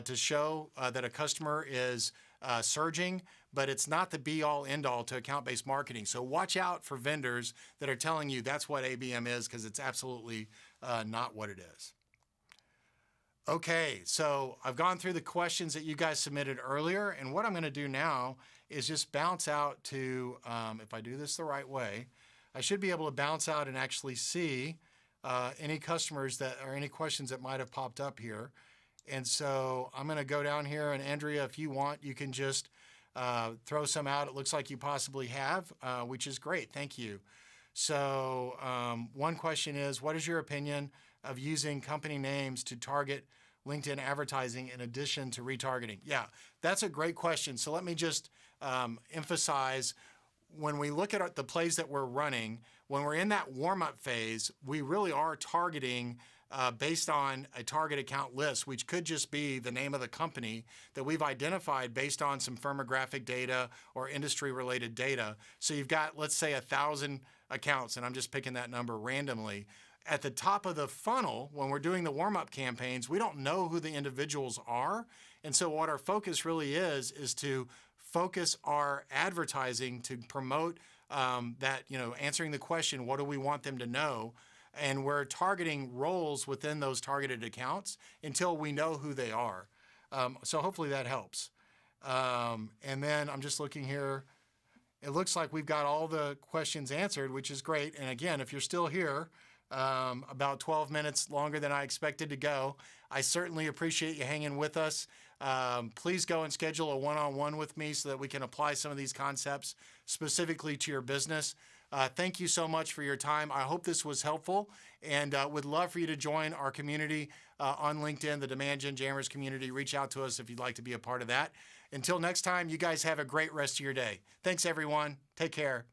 to show that a customer is surging, but it's not the be-all, end-all to account-based marketing. So watch out for vendors that are telling you that's what ABM is, because it's absolutely not what it is. Okay, so I've gone through the questions that you guys submitted earlier, and what I'm going to do now is just bounce out to, if I do this the right way, I should be able to bounce out and actually see any customers that or any questions that might have popped up here. And so I'm going to go down here, and Andrea, if you want, you can just throw some out. It looks like you possibly have, which is great. Thank you. So one question is, what is your opinion of using company names to target LinkedIn advertising in addition to retargeting? Yeah, that's a great question. So let me just emphasize, when we look at the plays that we're running, when we're in that warm-up phase, we really are targeting based on a target account list, which could just be the name of the company that we've identified based on some firmographic data or industry-related data. So you've got, let's say, 1,000 accounts, and I'm just picking that number randomly. At the top of the funnel, when we're doing the warm-up campaigns, we don't know who the individuals are. And so what our focus really is to focus our advertising to promote that, answering the question, what do we want them to know? And we're targeting roles within those targeted accounts until we know who they are. So hopefully that helps. And then I'm just looking here. It looks like we've got all the questions answered, which is great. And again, if you're still here, about 12 minutes longer than I expected to go, I certainly appreciate you hanging with us. Please go and schedule a one-on-one with me so that we can apply some of these concepts specifically to your business. Thank you so much for your time. I hope this was helpful, and would love for you to join our community on LinkedIn, the Demand Gen Jammers community. Reach out to us if you'd like to be a part of that. Until next time, you guys have a great rest of your day. Thanks, everyone. Take care.